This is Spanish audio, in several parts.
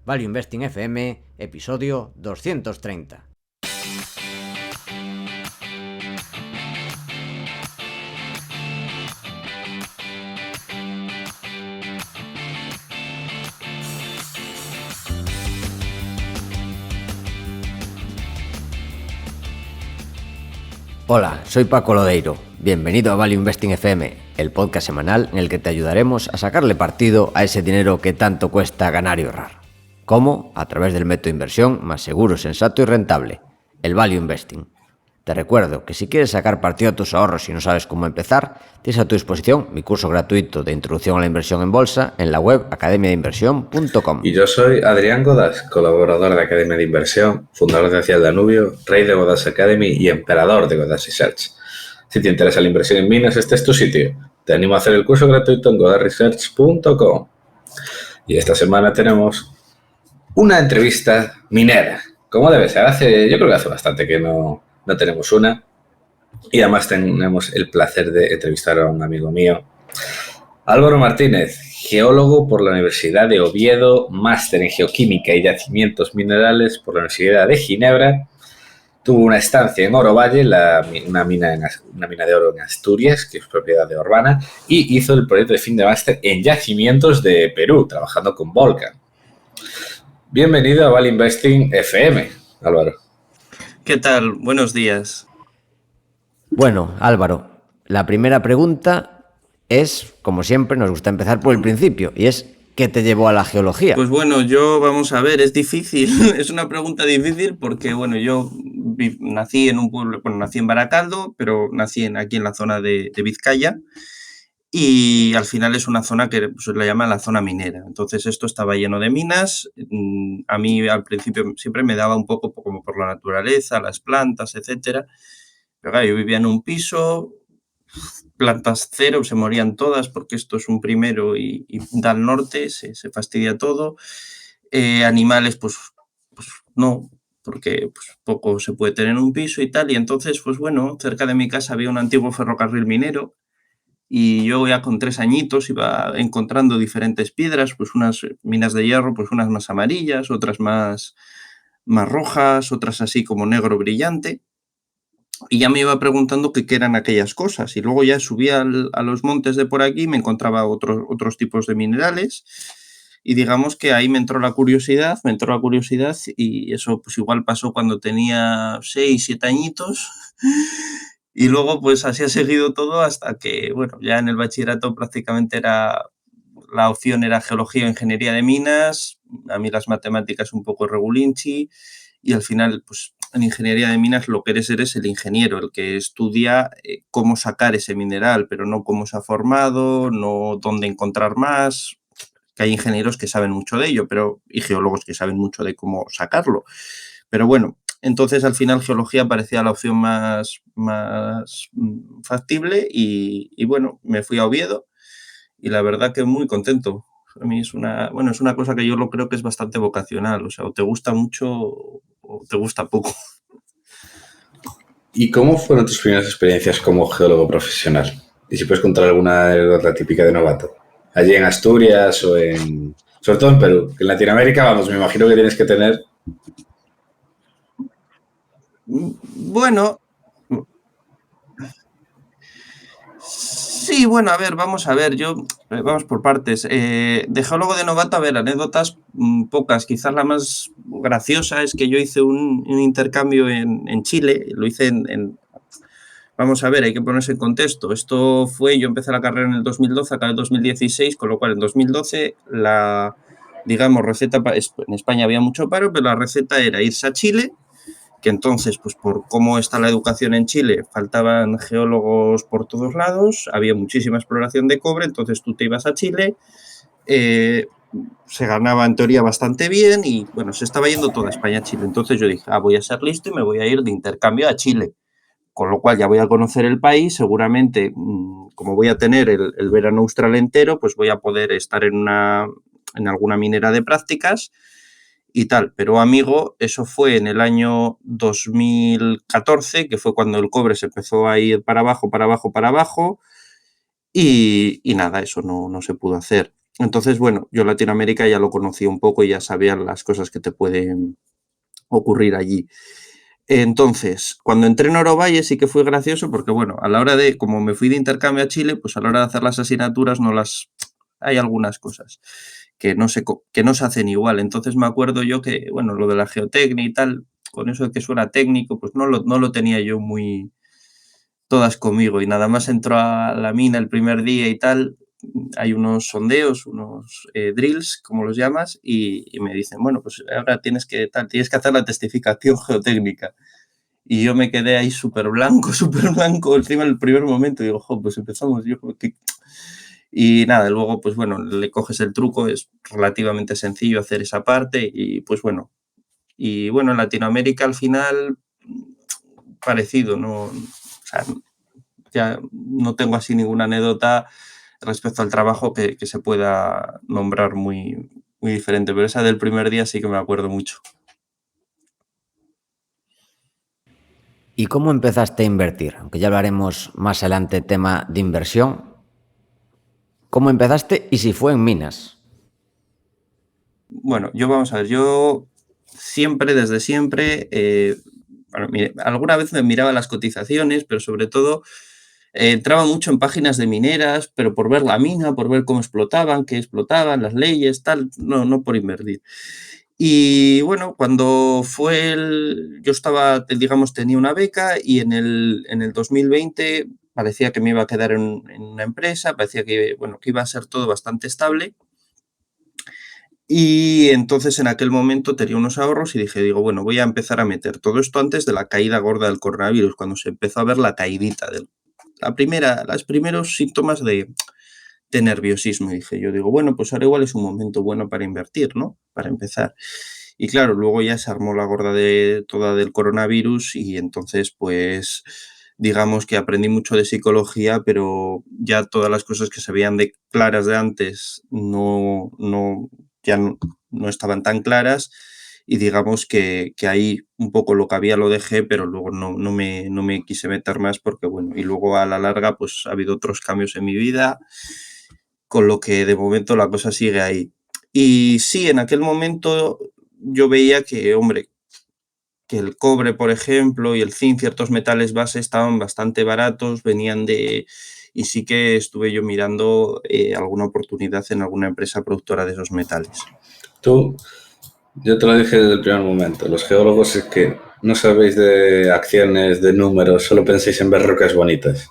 Value Investing FM, episodio 230. Hola, soy Paco Lodeiro. Bienvenido a Value Investing FM, el podcast semanal en el que te ayudaremos a sacarle partido a ese dinero que tanto cuesta ganar y ahorrar. ¿Cómo? A través del método de inversión más seguro, sensato y rentable, el Value Investing. Te recuerdo que si quieres sacar partido a tus ahorros y no sabes cómo empezar, tienes a tu disposición mi curso gratuito de Introducción a la Inversión en Bolsa en la web academiainversión.com. Y yo soy Adrián Godás, colaborador de Academia de Inversión, fundador de Hacia el Danubio, rey de Godás Academy y emperador de Godás Research. Si te interesa la inversión en minas, este es tu sitio. Te animo a hacer el curso gratuito en godasresearch.com. Y esta semana tenemos una entrevista minera, como debe ser. Yo creo que hace bastante que no tenemos una. Y además tenemos el placer de entrevistar a un amigo mío, Álvaro Martínez, geólogo por la Universidad de Oviedo, máster en geoquímica y yacimientos minerales por la Universidad de Ginebra. Tuvo una estancia en Oro Valle, una mina de oro en Asturias, que es propiedad de Orbana, y hizo el proyecto de fin de máster en yacimientos de Perú, trabajando con Volcan. Bienvenido a Value Investing FM, Álvaro. ¿Qué tal? Buenos días. Bueno, Álvaro, la primera pregunta es, como siempre, nos gusta empezar por el principio, y es, ¿qué te llevó a la geología? Pues bueno, vamos a ver, es difícil, es una pregunta difícil porque, bueno, yo nací en un pueblo, nací en Baracaldo, pero nací aquí en la zona de Vizcaya, y al final es una zona que pues, la llaman la zona minera. Entonces esto estaba lleno de minas. A mí al principio siempre me daba un poco como por la naturaleza, las plantas, etcétera. Pero claro, yo vivía en un piso, plantas cero, se morían todas porque esto es un primero y da al norte, se fastidia todo. Animales, pues no, porque pues, poco se puede tener en un piso y tal. Y entonces, pues bueno, cerca de mi casa había un antiguo ferrocarril minero y yo ya con 3 añitos iba encontrando diferentes piedras, pues unas minas de hierro, pues unas más amarillas, otras más rojas, otras así como negro brillante. Y ya me iba preguntando qué eran aquellas cosas. Y luego ya subía a los montes de por aquí y me encontraba otros tipos de minerales. Y digamos que ahí me entró la curiosidad y eso pues igual pasó cuando tenía 6, 7 añitos. Y luego pues así ha seguido todo hasta que, bueno, ya en el bachillerato prácticamente la opción era geología o ingeniería de minas. A mí las matemáticas un poco regulinchi. Y al final, pues en ingeniería de minas lo que eres el ingeniero, el que estudia cómo sacar ese mineral, pero no cómo se ha formado, no dónde encontrar más, que hay ingenieros que saben mucho de ello, y geólogos que saben mucho de cómo sacarlo. Pero bueno, entonces al final geología parecía la opción más factible y bueno, me fui a Oviedo y la verdad que muy contento. A mí es una cosa que yo lo creo que es bastante vocacional, o sea, o te gusta mucho o te gusta poco. ¿Y cómo fueron tus primeras experiencias como geólogo profesional? Y si puedes contar alguna anécdota típica de novato. Allí en Asturias sobre todo en Perú. En Latinoamérica, vamos, me imagino que tienes que tener... Bueno, sí, bueno, a ver, vamos por partes. De geólogo de novato, a ver, anécdotas pocas. Quizás la más graciosa es que yo hice un intercambio en Chile, lo hice Vamos a ver, hay que ponerse en contexto. Yo empecé la carrera en el 2012, acabé en el 2016, con lo cual en 2012 receta, en España había mucho paro, pero la receta era irse a Chile, que entonces, pues por cómo está la educación en Chile, faltaban geólogos por todos lados, había muchísima exploración de cobre, entonces tú te ibas a Chile, se ganaba en teoría bastante bien y bueno, se estaba yendo toda España a Chile. Entonces yo dije, voy a ser listo y me voy a ir de intercambio a Chile. Con lo cual ya voy a conocer el país, seguramente, como voy a tener el verano austral entero, pues voy a poder estar en alguna minera de prácticas y tal. Pero amigo, eso fue en el año 2014, que fue cuando el cobre se empezó a ir para abajo, y nada, eso no se pudo hacer. Entonces, bueno, yo Latinoamérica ya lo conocía un poco y ya sabía las cosas que te pueden ocurrir allí. Entonces, cuando entré en Orovalle sí que fue gracioso porque, bueno, a la hora de, como me fui de intercambio a Chile, pues a la hora de hacer las asignaturas no las, hay algunas cosas que no se hacen igual. Entonces me acuerdo yo que, bueno, lo de la geotecnia y tal, con eso de que suena técnico, pues no lo tenía yo muy todas conmigo y nada más entro a la mina el primer día y tal, hay unos sondeos, unos drills, como los llamas, y me dicen, bueno, pues ahora tienes que hacer la testificación geotécnica. Y yo me quedé ahí súper blanco, súper blanco, encima en el primer momento, y digo, jo, pues empezamos, yo, y nada, luego, pues bueno, le coges el truco, es relativamente sencillo hacer esa parte, y pues bueno, en Latinoamérica al final, parecido, ¿no? O sea, ya no tengo así ninguna anécdota respecto al trabajo que se pueda nombrar muy diferente, pero esa del primer día sí que me acuerdo mucho. ¿Y cómo empezaste a invertir? Aunque ya hablaremos más adelante tema de inversión. ¿Cómo empezaste y si fue en minas? Bueno, vamos a ver, yo siempre, desde siempre, bueno, mire, alguna vez me miraba las cotizaciones, pero sobre todo entraba mucho en páginas de mineras, pero por ver la mina, por ver cómo explotaban, qué explotaban, las leyes, tal, no por invertir. Y bueno, cuando fue yo estaba, digamos, tenía una beca y en el 2020 parecía que me iba a quedar en una empresa, parecía que, bueno, que iba a ser todo bastante estable. Y entonces en aquel momento tenía unos ahorros y digo, bueno, voy a empezar a meter todo esto antes de la caída gorda del coronavirus, cuando se empezó a ver la caidita, los primeros síntomas de nerviosismo. Y dije, yo digo, bueno, pues ahora igual es un momento bueno para invertir, ¿no? Para empezar. Y claro, luego ya se armó la gorda de toda del coronavirus y entonces pues digamos que aprendí mucho de psicología, pero ya todas las cosas que se veían de claras de antes ya no estaban tan claras y digamos que ahí un poco lo que había lo dejé, pero luego no me quise meter más porque bueno, y luego a la larga pues ha habido otros cambios en mi vida, con lo que de momento la cosa sigue ahí. Y sí, en aquel momento yo veía que, hombre, que el cobre, por ejemplo, y el zinc, ciertos metales base estaban bastante baratos, venían de... Y sí que estuve yo mirando alguna oportunidad en alguna empresa productora de esos metales. Tú, yo te lo dije desde el primer momento, los geólogos es que no sabéis de acciones, de números, solo pensáis en ver rocas bonitas.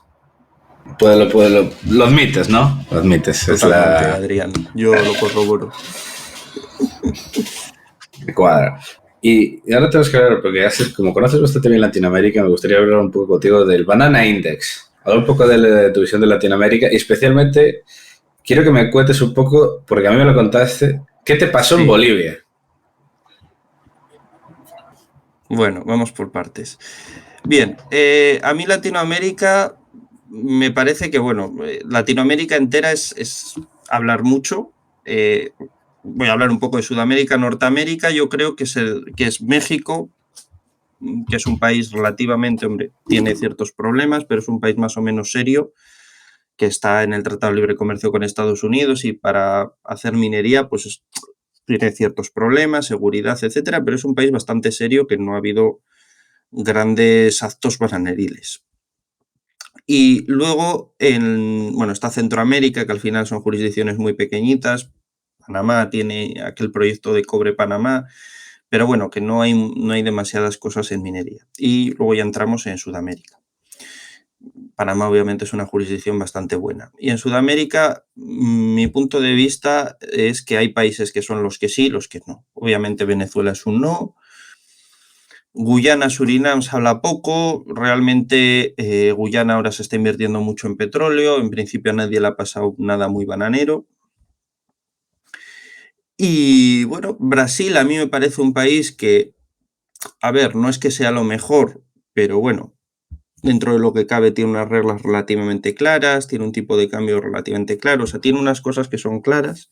Lo admites, ¿no? Lo admites, es Totalmente, la Adrián. Yo lo corroboro. cuadra. Y ahora tenemos que hablar, porque como conoces bastante bien Latinoamérica, me gustaría hablar un poco contigo del Banana Index. Hablar un poco de tu visión de Latinoamérica y especialmente quiero que me cuentes un poco, porque a mí me lo contaste, ¿qué te pasó en Sí. Bolivia? Bueno, vamos por partes. Bien, a mí Latinoamérica me parece que, bueno, Latinoamérica entera es hablar mucho. Voy a hablar un poco de Sudamérica, Norteamérica. Yo creo que es México, que es un país relativamente, hombre, tiene ciertos problemas, pero es un país más o menos serio, que está en el Tratado de Libre Comercio con Estados Unidos y para hacer minería, pues tiene ciertos problemas, seguridad, etcétera, pero es un país bastante serio que no ha habido grandes actos bananeriles. Y luego, está Centroamérica, que al final son jurisdicciones muy pequeñitas. Panamá tiene aquel proyecto de Cobre Panamá, pero bueno, que no hay demasiadas cosas en minería. Y luego ya entramos en Sudamérica. Panamá obviamente es una jurisdicción bastante buena. Y en Sudamérica, mi punto de vista es que hay países que son los que sí, los que no. Obviamente Venezuela es un no. Guyana, Surinam se habla poco. Realmente Guyana ahora se está invirtiendo mucho en petróleo. En principio a nadie le ha pasado nada muy bananero. Y bueno, Brasil a mí me parece un país que, a ver, no es que sea lo mejor, pero bueno, dentro de lo que cabe tiene unas reglas relativamente claras, tiene un tipo de cambio relativamente claro, o sea, tiene unas cosas que son claras.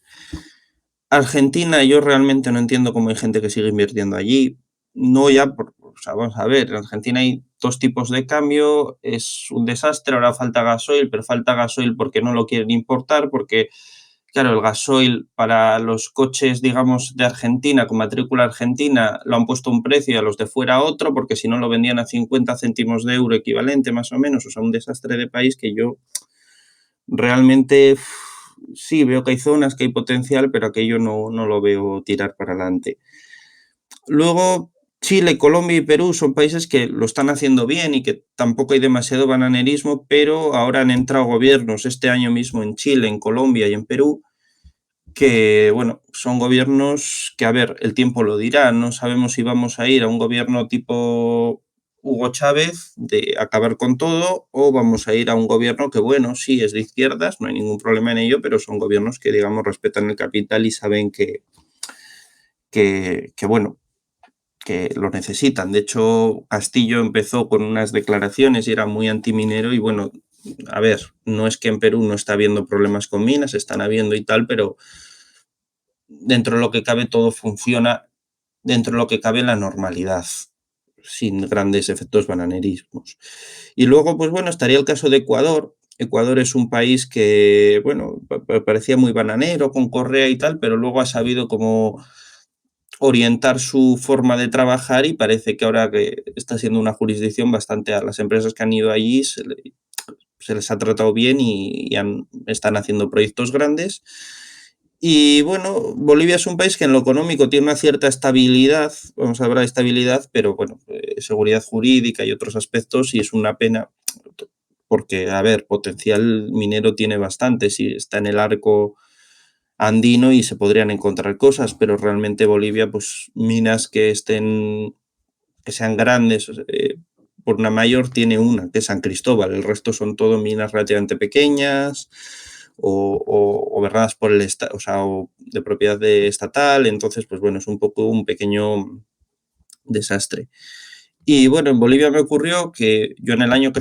Argentina, yo realmente no entiendo cómo hay gente que sigue invirtiendo allí. No ya o sea, vamos a ver, en Argentina hay dos tipos de cambio, es un desastre, ahora falta gasoil, pero falta gasoil porque no lo quieren importar, porque Claro, el gasoil para los coches, digamos, de Argentina, con matrícula argentina, lo han puesto un precio y a los de fuera otro, porque si no lo vendían a 50 céntimos de euro equivalente, más o menos. O sea, un desastre de país que yo realmente sí veo que hay zonas, que hay potencial, pero aquello no lo veo tirar para adelante. Luego, Chile, Colombia y Perú son países que lo están haciendo bien y que tampoco hay demasiado bananerismo, pero ahora han entrado gobiernos este año mismo en Chile, en Colombia y en Perú que, bueno, son gobiernos que, a ver, el tiempo lo dirá, no sabemos si vamos a ir a un gobierno tipo Hugo Chávez de acabar con todo o vamos a ir a un gobierno que, bueno, sí es de izquierdas, no hay ningún problema en ello, pero son gobiernos que, digamos, respetan el capital y saben que bueno, que lo necesitan. De hecho, Castillo empezó con unas declaraciones y era muy antiminero y, bueno, a ver, no es que en Perú no está habiendo problemas con minas, están habiendo y tal, pero dentro de lo que cabe todo funciona dentro de lo que cabe la normalidad, sin grandes efectos bananerismos. Y luego, pues bueno, estaría el caso de Ecuador. Ecuador es un país que, bueno, parecía muy bananero con Correa y tal, pero luego ha sabido cómo orientar su forma de trabajar y parece que ahora que está siendo una jurisdicción bastante a las empresas que han ido allí se les ha tratado bien y están haciendo proyectos grandes. Y bueno, Bolivia es un país que en lo económico tiene una cierta estabilidad, vamos a hablar de estabilidad, pero bueno, seguridad jurídica y otros aspectos, y es una pena porque, a ver, potencial minero tiene bastante, si está en el arco andino y se podrían encontrar cosas, pero realmente Bolivia, pues minas que estén, que sean grandes, por una mayor tiene una, que es San Cristóbal, el resto son todo minas relativamente pequeñas o gobernadas por el Estado, o sea, o de propiedad estatal, entonces, pues bueno, es un poco un pequeño desastre. Y bueno, en Bolivia me ocurrió que yo en el año que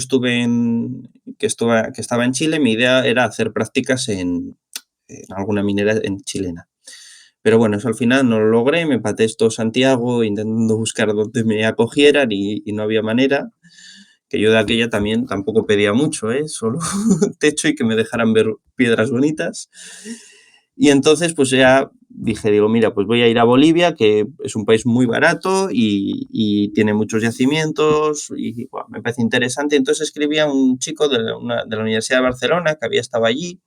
que estaba en Chile, mi idea era hacer prácticas en alguna minera en chilena. Pero bueno, eso al final no lo logré, me pateé esto Santiago intentando buscar dónde me acogieran y no había manera, que yo de aquella también tampoco pedía mucho, ¿eh? Solo techo y que me dejaran ver piedras bonitas. Y entonces pues ya dije, digo, mira, pues voy a ir a Bolivia, que es un país muy barato y tiene muchos yacimientos y bueno, me parece interesante. Entonces escribí a un chico de la Universidad de Barcelona que había estado allí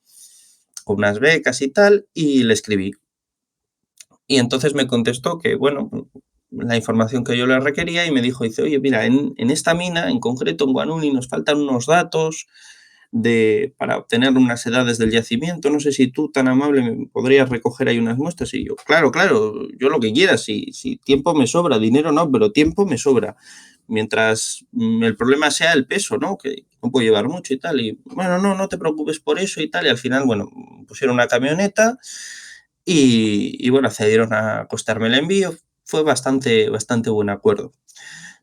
con unas becas y tal, y le escribí. Y entonces me contestó que, bueno, la información que yo le requería y me dijo, dice, oye, mira, en esta mina, en concreto en Guanuni, nos faltan unos datos para obtener unas edades del yacimiento. No sé si tú, tan amable, me podrías recoger ahí unas muestras. Y yo, claro, claro, yo lo que quiera, si tiempo me sobra, dinero no, pero tiempo me sobra. Mientras el problema sea el peso, ¿no? Que no puedo llevar mucho y tal. Y bueno, no te preocupes por eso y tal. Y al final, bueno, pusieron una camioneta y bueno, accedieron a costarme el envío. Fue bastante buen acuerdo.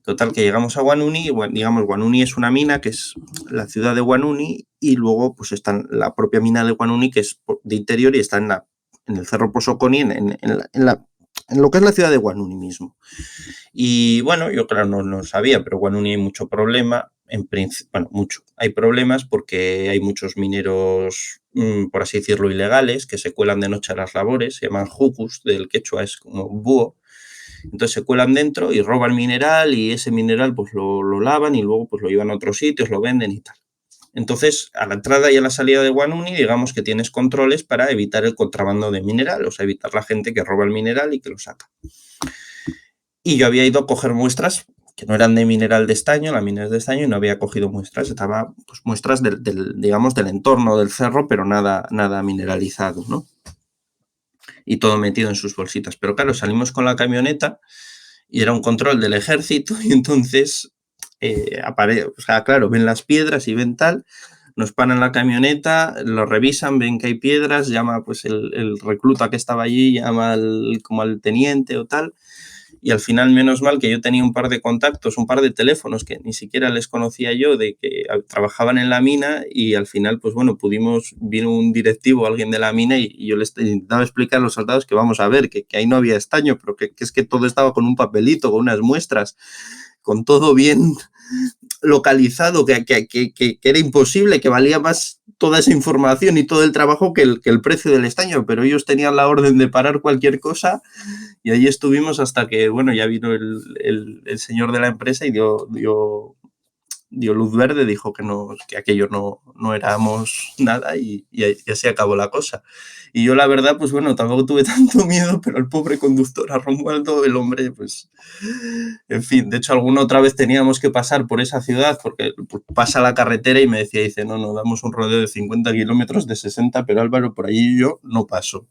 Total, que llegamos a Guanuni, y, bueno, digamos, Guanuni es una mina que es la ciudad de Guanuni y luego pues está la propia mina de Guanuni que es de interior y está en el Cerro Posoconi, en lo que es la ciudad de Guanuni mismo. Y bueno, yo claro no sabía, pero Guanuni hay mucho problema, bueno, mucho. Hay problemas porque hay muchos mineros, por así decirlo, ilegales, que se cuelan de noche a las labores, se llaman jucus, del quechua es como búho. Entonces se cuelan dentro y roban mineral y ese mineral pues lo lavan y luego pues lo llevan a otros sitios, lo venden y tal. Entonces, a la entrada y a la salida de Guanuni, digamos que tienes controles para evitar el contrabando de mineral, o sea, evitar la gente que roba el mineral y que lo saca. Y yo había ido a coger muestras que no eran de mineral de estaño, la mina es de estaño, y no había cogido muestras, estaba pues muestras digamos, del entorno del cerro, pero nada mineralizado, ¿no? Y todo metido en sus bolsitas. Pero claro, salimos con la camioneta y era un control del ejército y entonces, o sea, claro, ven las piedras y ven tal, nos paran la camioneta, lo revisan, ven que hay piedras, llama pues el recluta que estaba allí, llama como al teniente o tal, y al final, menos mal que yo tenía un par de contactos, un par de teléfonos que ni siquiera les conocía yo de que trabajaban en la mina y al final, pues bueno, vino un directivo, alguien de la mina y yo les intentaba explicar a los soldados que vamos a ver, que ahí no había estaño, pero que es que todo estaba con un papelito, con unas muestras, con todo bien localizado, que era imposible, que valía más toda esa información y todo el trabajo que el precio del estaño, pero ellos tenían la orden de parar cualquier cosa y allí estuvimos hasta que, bueno, ya vino el señor de la empresa y dio luz verde, dijo que aquello no éramos nada y así acabó la cosa. Y yo la verdad, pues bueno, tampoco tuve tanto miedo, pero el pobre conductor, a Romualdo, el hombre, pues, en fin, de hecho alguna otra vez teníamos que pasar por esa ciudad porque pues, pasa la carretera y me decía, dice, no, damos un rodeo de 50 kilómetros de 60, pero Álvaro, por allí yo no paso.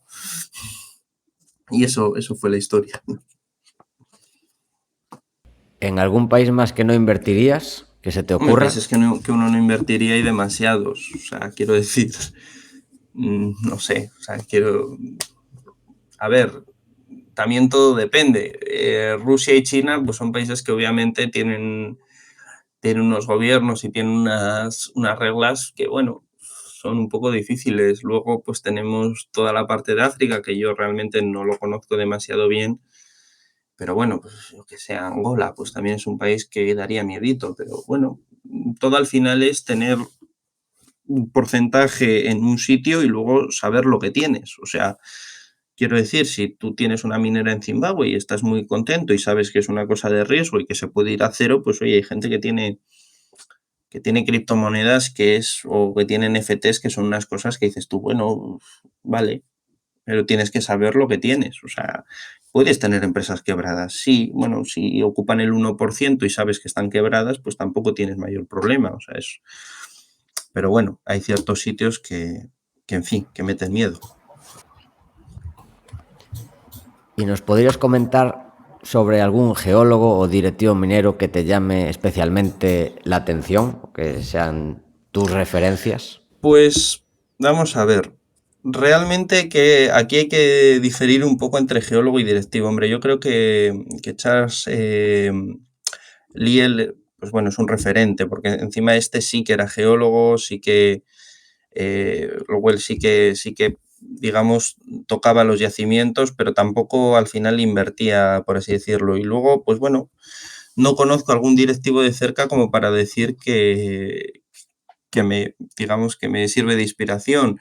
Y eso fue la historia. ¿En algún país más que no invertirías? ¿Que se te Hombre, ocurra? países que uno no invertiría y demasiados. O sea, quiero decir, no sé, o sea, a ver, también todo depende. Rusia y China pues son países que obviamente tienen unos gobiernos y tienen unas reglas que, bueno, son un poco difíciles. Luego pues tenemos toda la parte de África, que yo realmente no lo conozco demasiado bien, pero bueno, pues yo que sé, Angola pues también es un país que daría miedito, pero bueno, todo al final es tener un porcentaje en un sitio y luego saber lo que tienes. O sea, quiero decir, si tú tienes una minera en Zimbabue y estás muy contento y sabes que es una cosa de riesgo y que se puede ir a cero, pues oye, hay gente que tiene criptomonedas o que tiene NFTs, que son unas cosas que dices tú, bueno, vale, pero tienes que saber lo que tienes. O sea, puedes tener empresas quebradas. Sí, bueno, si ocupan el 1% y sabes que están quebradas, pues tampoco tienes mayor problema. O sea, pero bueno, hay ciertos sitios en fin, que meten miedo. ¿Y nos podrías comentar sobre algún geólogo o directivo minero que te llame especialmente la atención, que sean tus referencias? Pues vamos a ver. Realmente que aquí hay que diferir un poco entre geólogo y directivo. Hombre, yo creo que Charles Lyell, pues bueno, es un referente, porque encima este sí que era geólogo, sí que luego él sí que, digamos, tocaba los yacimientos, pero tampoco al final invertía, por así decirlo. Y luego, pues bueno, no conozco algún directivo de cerca como para decir digamos, que me sirve de inspiración.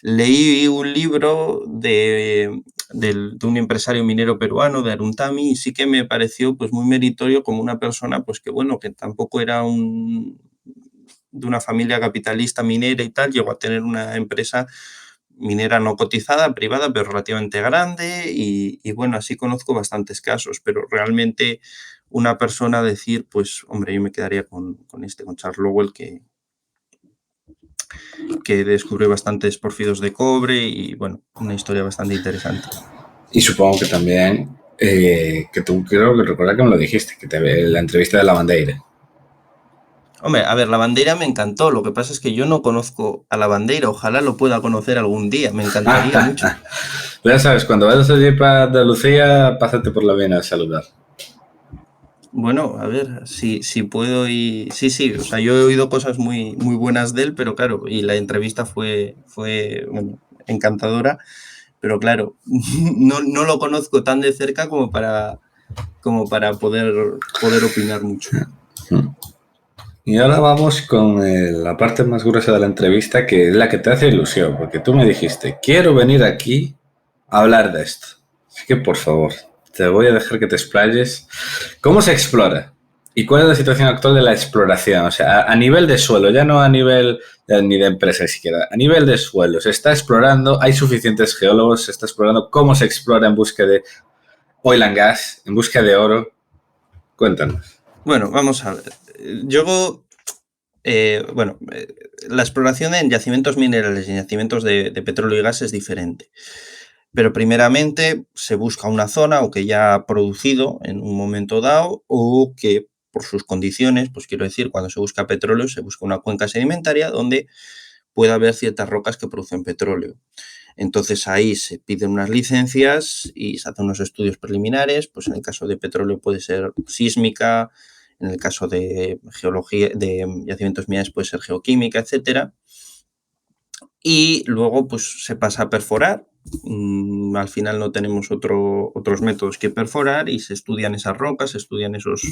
Leí un libro de un empresario minero peruano, de Aruntami, y sí que me pareció pues muy meritorio como una persona pues que bueno, que tampoco era de una familia capitalista minera y tal, llegó a tener una empresa minera no cotizada, privada, pero relativamente grande y bueno, así conozco bastantes casos, pero realmente una persona decir, pues hombre, yo me quedaría con Charles Lowell, que descubrió bastantes pórfidos de cobre y bueno, una historia bastante interesante. Y supongo que también, que tú creo que recuerda que me lo dijiste, la entrevista de la Bandeira. Hombre, a ver, la bandera me encantó, lo que pasa es que yo no conozco a la bandera, ojalá lo pueda conocer algún día, me encantaría mucho. Ya sabes, cuando vayas allí para Andalucía, pásate por la Vena a saludar. Bueno, a ver, si puedo y... Sí, o sea, yo he oído cosas muy, muy buenas de él, pero claro, y la entrevista fue bueno, encantadora, pero claro, no lo conozco tan de cerca como para poder opinar mucho. Y ahora vamos con la parte más gruesa de la entrevista, que es la que te hace ilusión, porque tú me dijiste, quiero venir aquí a hablar de esto. Así que, por favor, te voy a dejar que te explayes. ¿Cómo se explora? ¿Y cuál es la situación actual de la exploración? O sea, a nivel de suelo, ya no a nivel ni de empresa siquiera, a nivel de suelo, se está explorando, hay suficientes geólogos, se está explorando cómo se explora en busca de oil and gas, en busca de oro. Cuéntanos. Bueno, vamos a ver. Yo, la exploración en yacimientos minerales y en yacimientos de petróleo y gas es diferente. Pero primeramente se busca una zona o que ya ha producido en un momento dado o que por sus condiciones, pues quiero decir, cuando se busca petróleo se busca una cuenca sedimentaria donde pueda haber ciertas rocas que producen petróleo. Entonces ahí se piden unas licencias y se hacen unos estudios preliminares, pues en el caso de petróleo puede ser sísmica, en el caso de geología, de yacimientos minerales puede ser geoquímica, etcétera. Y luego pues se pasa a perforar Al final no tenemos otros métodos que perforar y se estudian esas rocas, se estudian esos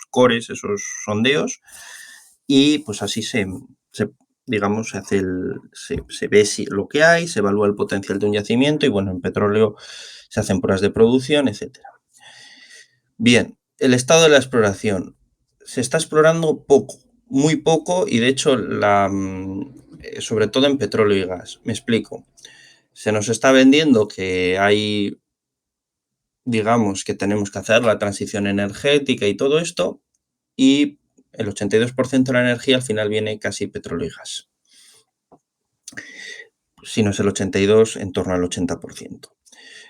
cores, esos sondeos y pues así digamos, se ve lo que hay, se evalúa el potencial de un yacimiento y bueno, en petróleo se hacen pruebas de producción, etc. Bien, el estado de la exploración. Se está explorando poco, muy poco y de hecho sobre todo en petróleo y gas. Me explico. Se nos está vendiendo que hay, digamos, que tenemos que hacer la transición energética y todo esto, y el 82% de la energía al final viene casi petróleo y gas. Si no es el 82, en torno al 80%.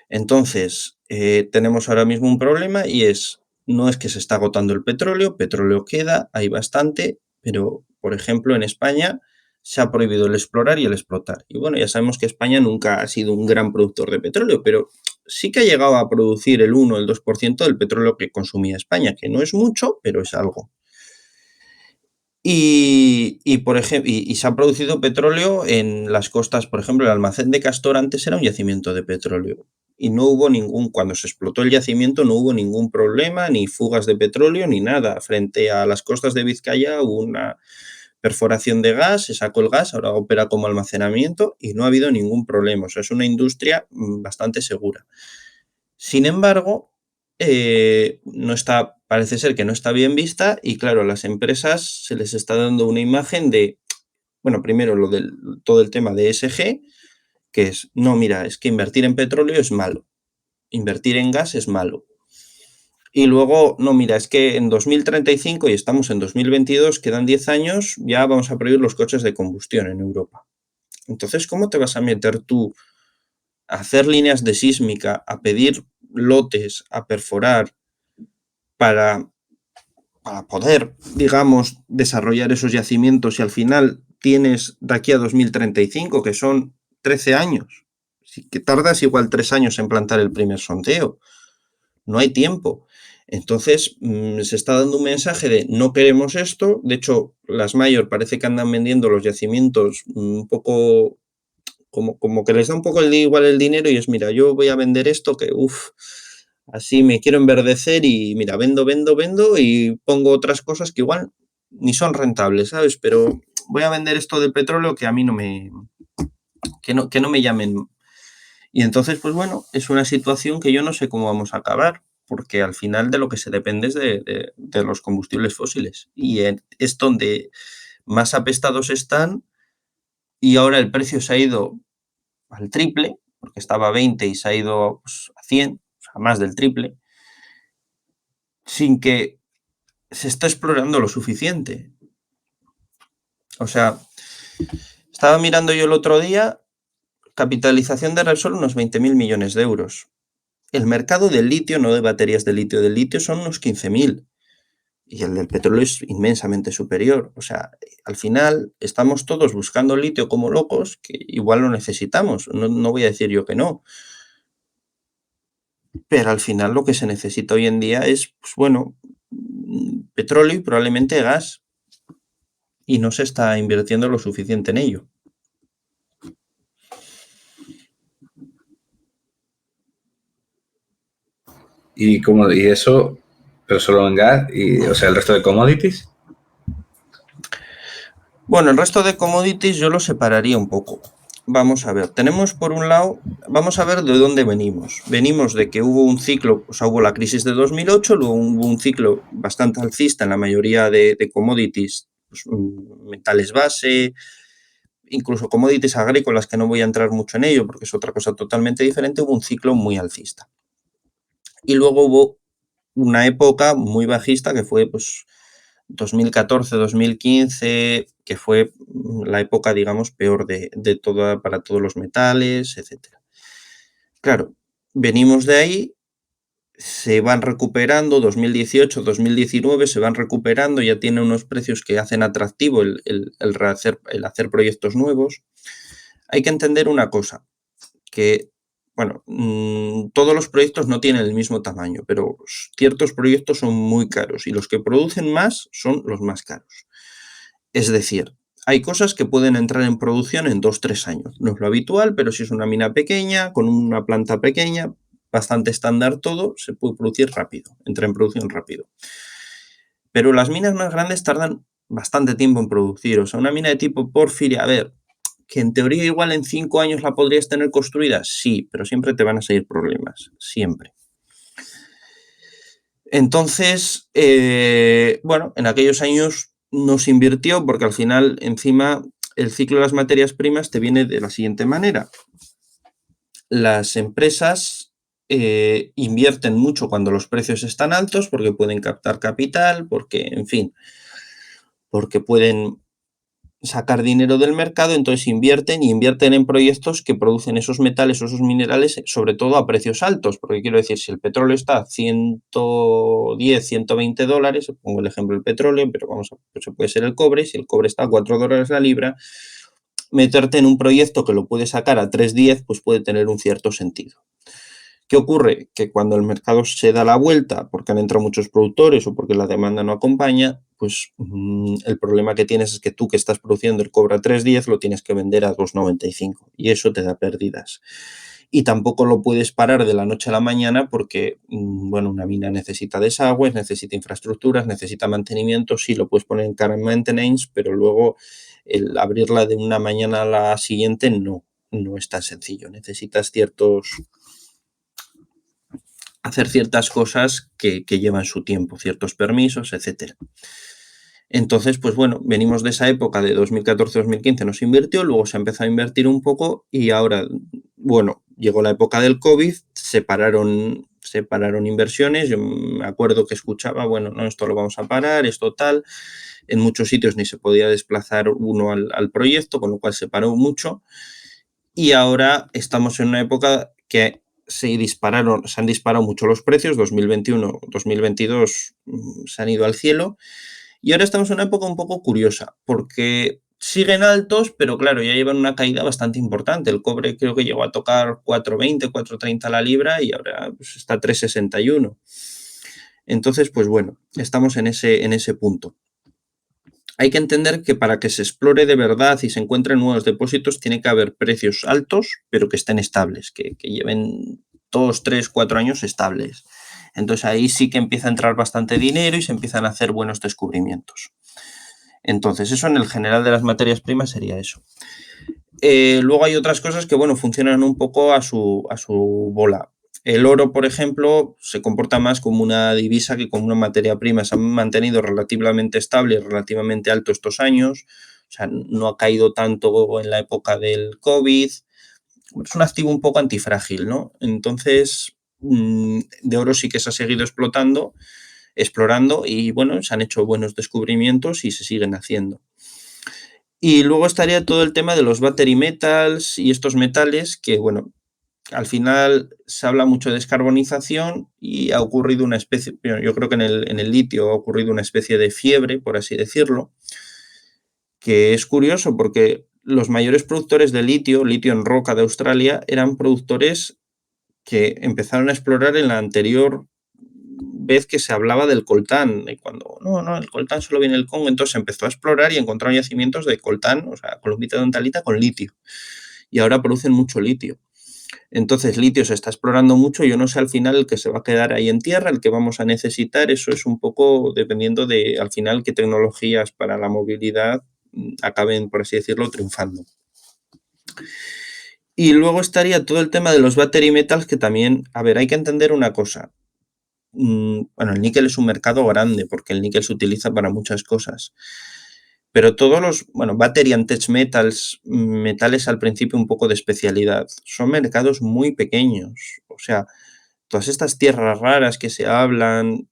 Entonces, tenemos ahora mismo un problema y no es que se está agotando el petróleo queda, hay bastante, pero, por ejemplo, en España se ha prohibido el explorar y el explotar. Y bueno, ya sabemos que España nunca ha sido un gran productor de petróleo, pero sí que ha llegado a producir el 1 o el 2% del petróleo que consumía España, que no es mucho, pero es algo. Por ejemplo, se ha producido petróleo en las costas, por ejemplo, el almacén de Castor antes era un yacimiento de petróleo y no hubo cuando se explotó el yacimiento no hubo ningún problema, ni fugas de petróleo, ni nada. Frente a las costas de Vizcaya hubo una perforación de gas, se sacó el gas, ahora opera como almacenamiento y no ha habido ningún problema. O sea, es una industria bastante segura. Sin embargo, parece ser que no está bien vista y claro, a las empresas se les está dando una imagen de, bueno, primero todo el tema de ESG, que es, no, mira, es que invertir en petróleo es malo, invertir en gas es malo. Y luego, no, mira, es que en 2035 y estamos en 2022, quedan 10 años, ya vamos a prohibir los coches de combustión en Europa. Entonces, ¿cómo te vas a meter tú a hacer líneas de sísmica, a pedir lotes, a perforar para poder, digamos, desarrollar esos yacimientos y al final tienes de aquí a 2035, que son 13 años, que tardas igual 3 años en plantar el primer sondeo? No hay tiempo. Entonces, se está dando un mensaje de no queremos esto. De hecho, las mayor parece que andan vendiendo los yacimientos un poco como que les da un poco igual el dinero y es, mira, yo voy a vender esto que, así me quiero enverdecer y, mira, vendo y pongo otras cosas que igual ni son rentables, ¿sabes? Pero voy a vender esto del petróleo que a mí que no me llamen. Y entonces, pues bueno, es una situación que yo no sé cómo vamos a acabar, porque al final de lo que se depende es de los combustibles fósiles. Y es donde más apestados están y ahora el precio se ha ido al triple, porque estaba a 20 y se ha ido pues, a 100, o sea, más del triple, sin que se esté explorando lo suficiente. O sea, estaba mirando yo el otro día, capitalización de Repsol unos 20.000 millones de euros. El mercado del litio, no de baterías de litio, del litio son unos 15.000. Y el del petróleo es inmensamente superior. O sea, al final estamos todos buscando litio como locos, que igual lo necesitamos. No voy a decir yo que no. Pero al final lo que se necesita hoy en día es, pues bueno, petróleo y probablemente gas. Y no se está invirtiendo lo suficiente en ello. ¿Y eso, pero solo en gas? O sea, el resto de commodities. Bueno, el resto de commodities yo lo separaría un poco. Vamos a ver, tenemos por un lado, vamos a ver de dónde venimos. Venimos de que hubo un ciclo, o sea, hubo la crisis de 2008, luego hubo un ciclo bastante alcista en la mayoría de commodities, pues, metales base, incluso commodities agrícolas, que no voy a entrar mucho en ello porque es otra cosa totalmente diferente, hubo un ciclo muy alcista. Y luego hubo una época muy bajista que fue pues 2014, 2015, que fue la época, digamos, peor para todos los metales, etc. Claro, venimos de ahí, se van recuperando, 2018, 2019, se van recuperando, ya tiene unos precios que hacen atractivo el hacer proyectos nuevos. Hay que entender una cosa, que bueno, todos los proyectos no tienen el mismo tamaño, pero ciertos proyectos son muy caros y los que producen más son los más caros. Es decir, hay cosas que pueden entrar en producción en 2-3 años. No es lo habitual, pero si es una mina pequeña, con una planta pequeña, bastante estándar todo, se puede producir rápido, entra en producción rápido. Pero las minas más grandes tardan bastante tiempo en producir. O sea, una mina de tipo Porphyry, a ver, que en teoría igual en 5 años la podrías tener construida, sí, pero siempre te van a salir problemas, siempre. Entonces, bueno, en aquellos años no se invirtió porque al final, encima, el ciclo de las materias primas te viene de la siguiente manera. Las empresas invierten mucho cuando los precios están altos porque pueden captar capital, porque, en fin, porque pueden sacar dinero del mercado, entonces invierten en proyectos que producen esos metales o esos minerales, sobre todo a precios altos, porque quiero decir, si el petróleo está a 110, 120 dólares, pongo el ejemplo del petróleo, pero vamos a, pues puede ser el cobre, si el cobre está a 4 dólares la libra, meterte en un proyecto que lo puede sacar a 3,10, pues puede tener un cierto sentido. ¿Qué ocurre? Que cuando el mercado se da la vuelta porque han entrado muchos productores o porque la demanda no acompaña, pues el problema que tienes es que tú que estás produciendo el cobre a 3,10 lo tienes que vender a 2,95 y eso te da pérdidas. Y tampoco lo puedes parar de la noche a la mañana porque, bueno, una mina necesita desagües, necesita infraestructuras, necesita mantenimiento. Sí, lo puedes poner en care and maintenance, pero luego el abrirla de una mañana a la siguiente no es tan sencillo. Necesitas hacer ciertas cosas que llevan su tiempo, ciertos permisos, etcétera. Entonces, pues bueno, venimos de esa época de 2014-2015, no se invirtió, luego se empezó a invertir un poco y ahora, bueno, llegó la época del COVID, se pararon inversiones, yo me acuerdo que escuchaba, bueno, no, esto lo vamos a parar, esto tal, en muchos sitios ni se podía desplazar uno al proyecto, con lo cual se paró mucho y ahora estamos en una época que se han disparado mucho los precios, 2021, 2022 se han ido al cielo y ahora estamos en una época un poco curiosa porque siguen altos, pero claro, ya llevan una caída bastante importante. El cobre creo que llegó a tocar 4,20, 4,30 la libra y ahora pues, está a 3,61. Entonces, pues bueno, estamos en ese punto. Hay que entender que para que se explore de verdad y se encuentren nuevos depósitos tiene que haber precios altos, pero que estén estables, que lleven 2, 3, 4 años estables. Entonces ahí sí que empieza a entrar bastante dinero y se empiezan a hacer buenos descubrimientos. Entonces eso en el general de las materias primas sería eso. Luego hay otras cosas que, bueno, funcionan un poco a su bola. El oro, por ejemplo, se comporta más como una divisa que como una materia prima. Se han mantenido relativamente estable y relativamente alto estos años. O sea, no ha caído tanto en la época del COVID. Es un activo un poco antifrágil, ¿no? Entonces, de oro sí que se ha seguido explorando y, bueno, se han hecho buenos descubrimientos y se siguen haciendo. Y luego estaría todo el tema de los battery metals y estos metales que, bueno, al final se habla mucho de descarbonización y ha ocurrido una especie, yo creo que en el litio ha ocurrido una especie de fiebre, por así decirlo, que es curioso porque los mayores productores de litio en roca de Australia, eran productores que empezaron a explorar en la anterior vez que se hablaba del coltán, y cuando no, el coltán solo viene del Congo, entonces se empezó a explorar y encontraron yacimientos de coltán, o sea, columbita dentalita con litio, y ahora producen mucho litio. Entonces, litio se está explorando mucho, yo no sé al final el que se va a quedar ahí en tierra, el que vamos a necesitar, eso es un poco dependiendo de, al final, qué tecnologías para la movilidad acaben, por así decirlo, triunfando. Y luego estaría todo el tema de los battery metals, que también, a ver, hay que entender una cosa. Bueno, el níquel es un mercado grande porque el níquel se utiliza para muchas cosas. Pero todos los, bueno, battery and tech metals, metales al principio un poco de especialidad, son mercados muy pequeños. O sea, todas estas tierras raras que se hablan,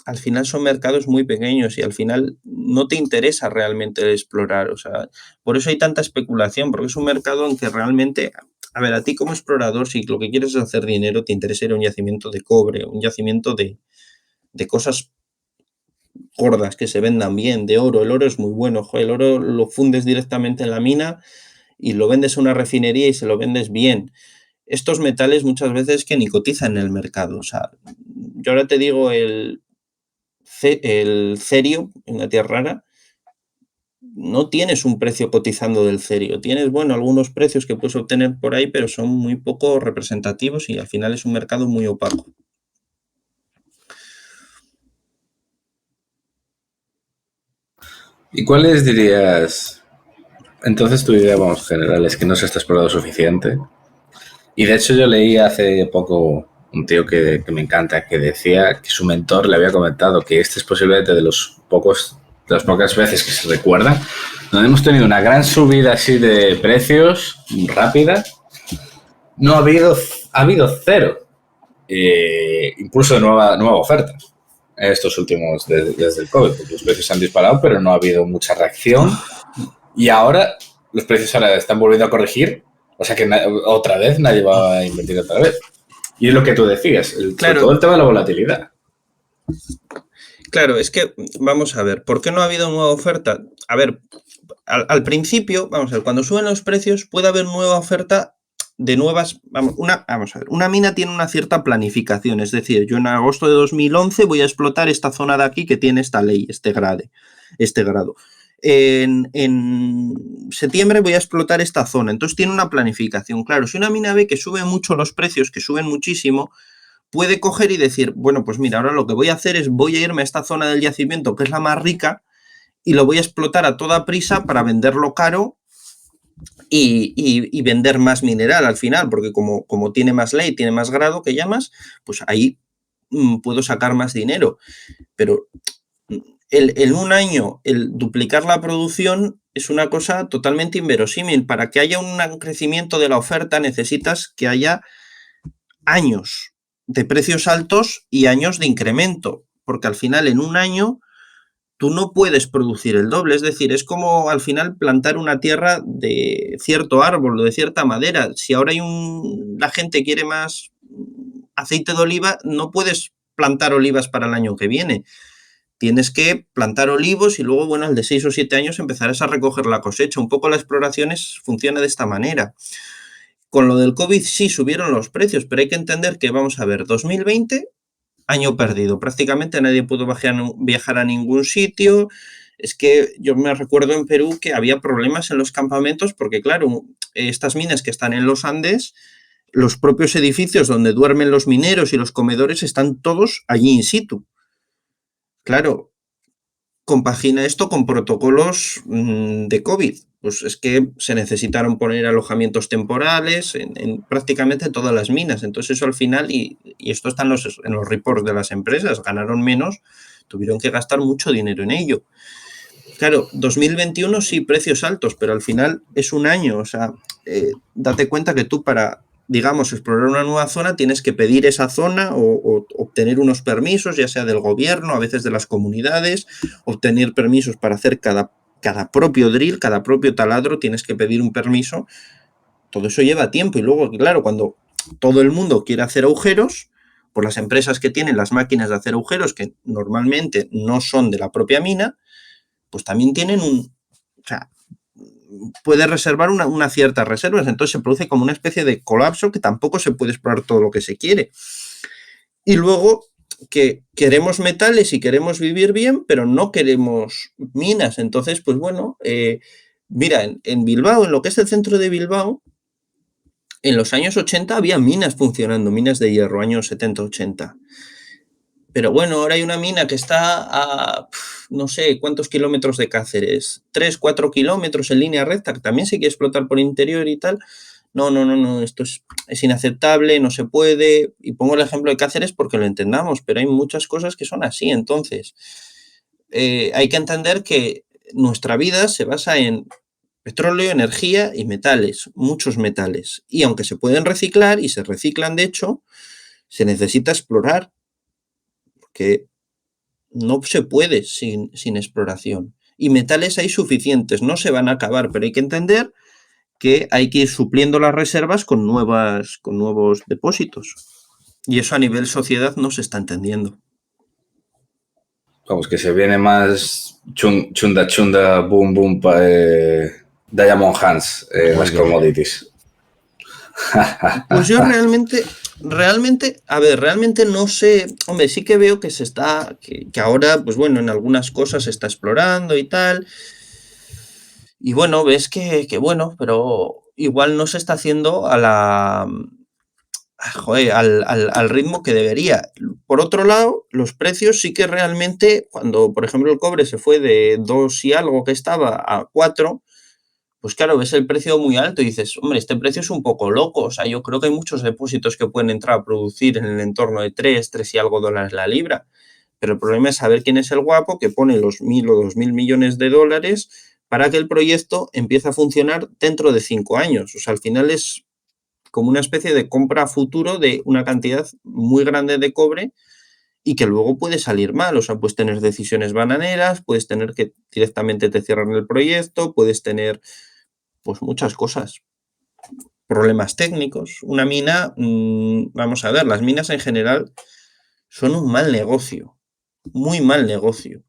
al final son mercados muy pequeños y al final no te interesa realmente explorar. O sea, por eso hay tanta especulación, porque es un mercado en que realmente, a ver, a ti como explorador, si lo que quieres es hacer dinero, te interesa ir a un yacimiento de cobre, un yacimiento de cosas gordas que se vendan bien, de oro. El oro es muy bueno, el oro lo fundes directamente en la mina y lo vendes a una refinería y se lo vendes bien. Estos metales muchas veces que ni cotizan en el mercado. O sea, yo ahora te digo el cerio, una tierra rara, no tienes un precio cotizando del cerio. Tienes, bueno, algunos precios que puedes obtener por ahí, pero son muy poco representativos y al final es un mercado muy opaco. ¿Y cuáles dirías? Entonces tu idea, vamos, general, es que no se está explorado suficiente. Y de hecho yo leí hace poco un tío que me encanta, que decía que su mentor le había comentado que este es posiblemente de las pocas veces que se recuerdan donde hemos tenido una gran subida así de precios rápida. No ha habido cero, incluso de nueva oferta en estos últimos, desde el COVID, porque los precios se han disparado, pero no ha habido mucha reacción. Y ahora los precios ahora están volviendo a corregir, o sea que otra vez nadie va a invertir otra vez. Y es lo que tú decías, sobre todo el tema de la volatilidad. Claro, es que, vamos a ver, ¿por qué no ha habido nueva oferta? A ver, al principio, vamos a ver, cuando suben los precios puede haber nueva oferta de nuevas... Vamos a ver, una mina tiene una cierta planificación, es decir, yo en agosto de 2011 voy a explotar esta zona de aquí que tiene esta ley, este grado. En septiembre voy a explotar esta zona, entonces tiene una planificación. Claro, si una mina ve que suben mucho los precios, que suben muchísimo, puede coger y decir, bueno, pues mira, ahora lo que voy a hacer es voy a irme a esta zona del yacimiento que es la más rica y lo voy a explotar a toda prisa para venderlo caro y vender más mineral al final, porque como tiene más ley, tiene más grado que llamas, pues ahí puedo sacar más dinero. Pero en un año el duplicar la producción es una cosa totalmente inverosímil. Para que haya un crecimiento de la oferta necesitas que haya años de precios altos y años de incremento, porque al final en un año tú no puedes producir el doble, es decir, es como al final plantar una tierra de cierto árbol o de cierta madera. Si ahora la gente quiere más aceite de oliva, no puedes plantar olivas para el año que viene. Tienes que plantar olivos y luego, bueno, al de 6 o 7 años empezarás a recoger la cosecha. Un poco la exploración funciona de esta manera. Con lo del COVID sí subieron los precios, pero hay que entender que, vamos a ver, 2020, año perdido. Prácticamente nadie pudo viajar a ningún sitio. Es que yo me recuerdo en Perú que había problemas en los campamentos porque, claro, estas minas que están en los Andes, los propios edificios donde duermen los mineros y los comedores están todos allí in situ. Claro, compagina esto con protocolos de COVID. Pues es que se necesitaron poner alojamientos temporales en prácticamente todas las minas. Entonces eso al final, y esto está en los reports de las empresas, ganaron menos, tuvieron que gastar mucho dinero en ello. Claro, 2021 sí, precios altos, pero al final es un año. O sea, date cuenta que tú para, digamos, explorar una nueva zona tienes que pedir esa zona o obtener unos permisos, ya sea del gobierno, a veces de las comunidades, obtener permisos para hacer cada propio drill, cada propio taladro, tienes que pedir un permiso. Todo eso lleva tiempo y luego, claro, cuando todo el mundo quiere hacer agujeros, por las empresas que tienen las máquinas de hacer agujeros, que normalmente no son de la propia mina, pues también tienen o sea, puede reservar una ciertas reservas, entonces se produce como una especie de colapso que tampoco se puede explorar todo lo que se quiere. Y luego que queremos metales y queremos vivir bien, pero no queremos minas. Entonces, pues bueno, mira, en Bilbao, en lo que es el centro de Bilbao, en los años 80 había minas funcionando, minas de hierro, años 70-80. Pero bueno, ahora hay una mina que está a no sé cuántos kilómetros de Cáceres, 3, 4 kilómetros en línea recta, que también se quiere explotar por interior y tal. No, esto es inaceptable, no se puede. Y pongo el ejemplo de Cáceres porque lo entendamos, pero hay muchas cosas que son así. Entonces, hay que entender que nuestra vida se basa en petróleo, energía y metales, muchos metales. Y aunque se pueden reciclar y se reciclan, de hecho, se necesita explorar, porque no se puede sin exploración. Y metales hay suficientes, no se van a acabar, pero hay que entender que hay que ir supliendo las reservas con nuevos depósitos. Y eso a nivel sociedad no se está entendiendo. Vamos, que se viene más chunda, boom, boom, Diamond Hands, las commodities. Pues yo realmente, a ver, realmente no sé, hombre, sí que veo que ahora, pues bueno, en algunas cosas se está explorando y tal. Y bueno, ves que bueno, pero igual no se está haciendo a la, joder, al ritmo que debería. Por otro lado, los precios sí que realmente, cuando, por ejemplo, el cobre se fue de 2 y algo que estaba a 4, pues claro, ves el precio muy alto y dices, hombre, este precio es un poco loco. O sea, yo creo que hay muchos depósitos que pueden entrar a producir en el entorno de 3 y algo dólares la libra. Pero el problema es saber quién es el guapo que pone los 1.000 o 2.000 millones de dólares para que el proyecto empiece a funcionar dentro de 5 años. O sea, al final es como una especie de compra a futuro de una cantidad muy grande de cobre y que luego puede salir mal. O sea, puedes tener decisiones bananeras, puedes tener que directamente te cierran el proyecto, puedes tener pues muchas cosas, problemas técnicos. Una mina, vamos a ver, las minas en general son un mal negocio, muy mal negocio.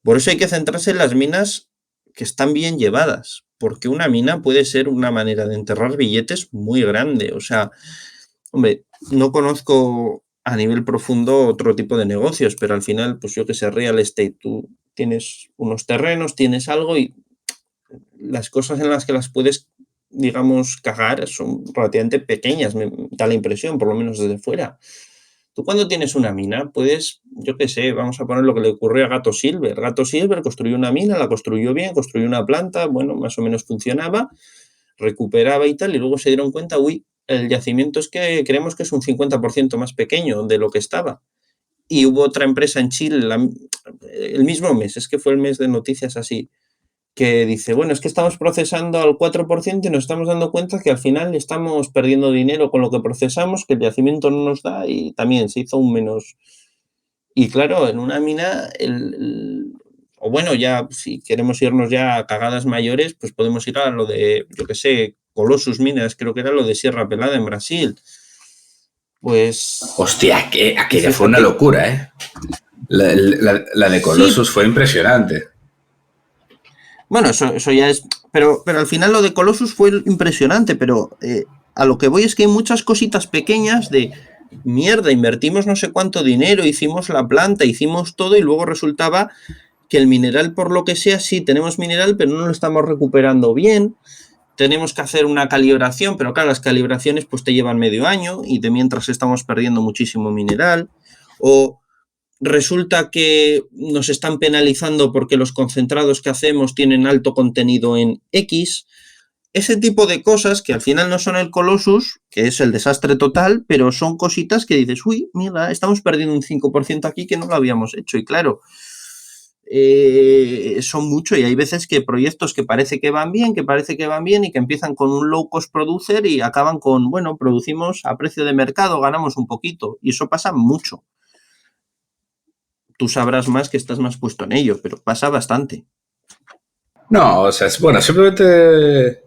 Por eso hay que centrarse en las minas que están bien llevadas, porque una mina puede ser una manera de enterrar billetes muy grande. O sea, hombre, no conozco a nivel profundo otro tipo de negocios, pero al final, pues yo que sé, real estate, tú tienes unos terrenos, tienes algo y las cosas en las que las puedes, digamos, cagar son relativamente pequeñas, me da la impresión, por lo menos desde fuera. Tú cuando tienes una mina puedes, yo qué sé, vamos a poner lo que le ocurrió a Gato Silver. Gato Silver construyó una mina, la construyó bien, construyó una planta, bueno, más o menos funcionaba, recuperaba y tal, y luego se dieron cuenta, uy, el yacimiento es que creemos que es un 50% más pequeño de lo que estaba. Y hubo otra empresa en Chile el mismo mes, es que fue el mes de noticias así, que dice, bueno, es que estamos procesando al 4% y nos estamos dando cuenta que al final estamos perdiendo dinero con lo que procesamos, que el yacimiento no nos da y también se hizo un menos. Y claro, en una mina, o bueno, ya si queremos irnos ya a cagadas mayores, pues podemos ir a lo de, yo qué sé, Colossus Minas, creo que era lo de Sierra Pelada en Brasil. Pues Hostia, tú aquella fue una fíjate. locura, ¿eh? La de Sí, Colossus fue impresionante. bueno, eso ya es. Pero al final lo de Colossus fue impresionante, pero a lo que voy es que hay muchas cositas pequeñas de mierda, invertimos no sé cuánto dinero, hicimos la planta, hicimos todo y luego resultaba que el mineral, por lo que sea, sí, tenemos mineral, pero no lo estamos recuperando bien. Tenemos que hacer una calibración, pero claro, las calibraciones pues te llevan medio año y de mientras estamos perdiendo muchísimo mineral. O resulta que nos están penalizando porque los concentrados que hacemos tienen alto contenido en X. Ese tipo de cosas que al final no son el Colossus, que es el desastre total, pero son cositas que dices, uy, mira, estamos perdiendo un 5% aquí que no lo habíamos hecho. Y claro, son mucho y hay veces que proyectos que parece que van bien, y que empiezan con un low cost producer y acaban con, bueno, producimos a precio de mercado, ganamos un poquito. Y eso pasa mucho. Tú sabrás más que estás más puesto en ello, pero pasa bastante. No, o sea, bueno, simplemente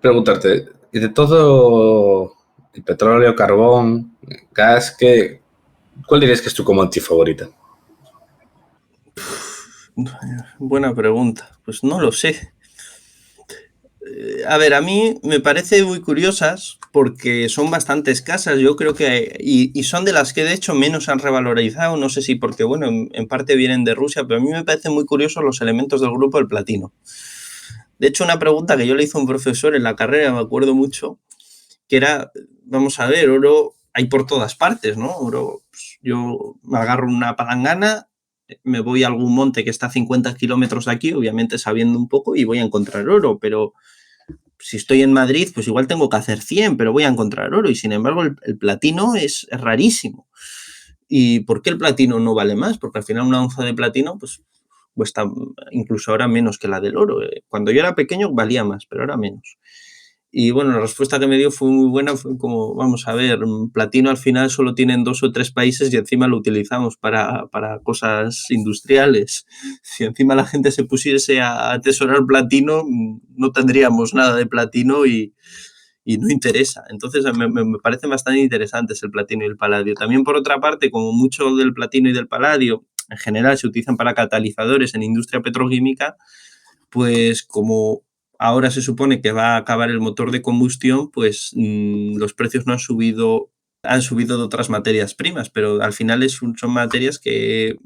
preguntarte, y de todo el petróleo, carbón, gas, ¿cuál dirías que es tu commodity favorita? Buena pregunta. Pues no lo sé. A ver, a mí me parece muy curiosas porque son bastante escasas. Yo creo que. Y son de las que de hecho menos han revalorizado. No sé si porque, bueno, en parte vienen de Rusia, pero a mí me parecen muy curiosos los elementos del grupo del platino. De hecho, una pregunta que yo le hice a un profesor en la carrera, me acuerdo mucho, que era, vamos a ver, oro hay por todas partes, ¿no? Oro, pues, yo me agarro una palangana, me voy a algún monte que está a 50 kilómetros de aquí, obviamente sabiendo un poco, y voy a encontrar oro, pero si estoy en Madrid, pues igual tengo que hacer 100, pero voy a encontrar oro, y sin embargo el platino es rarísimo. ¿Y por qué el platino no vale más? Porque al final una onza de platino, pues cuesta incluso ahora menos que la del oro. Cuando yo era pequeño valía más, pero ahora menos. Y bueno, la respuesta que me dio fue muy buena, fue como, vamos a ver, platino al final solo tienen 2 o 3 países y encima lo utilizamos para cosas industriales. Si encima la gente se pusiese a atesorar platino, no tendríamos nada de platino y no interesa. Entonces me parecen bastante interesantes el platino y el paladio. También por otra parte, como mucho del platino y del paladio en general se utilizan para catalizadores en industria petroquímica, pues como ahora se supone que va a acabar el motor de combustión, pues los precios no han subido han subido de otras materias primas, pero al final son materias que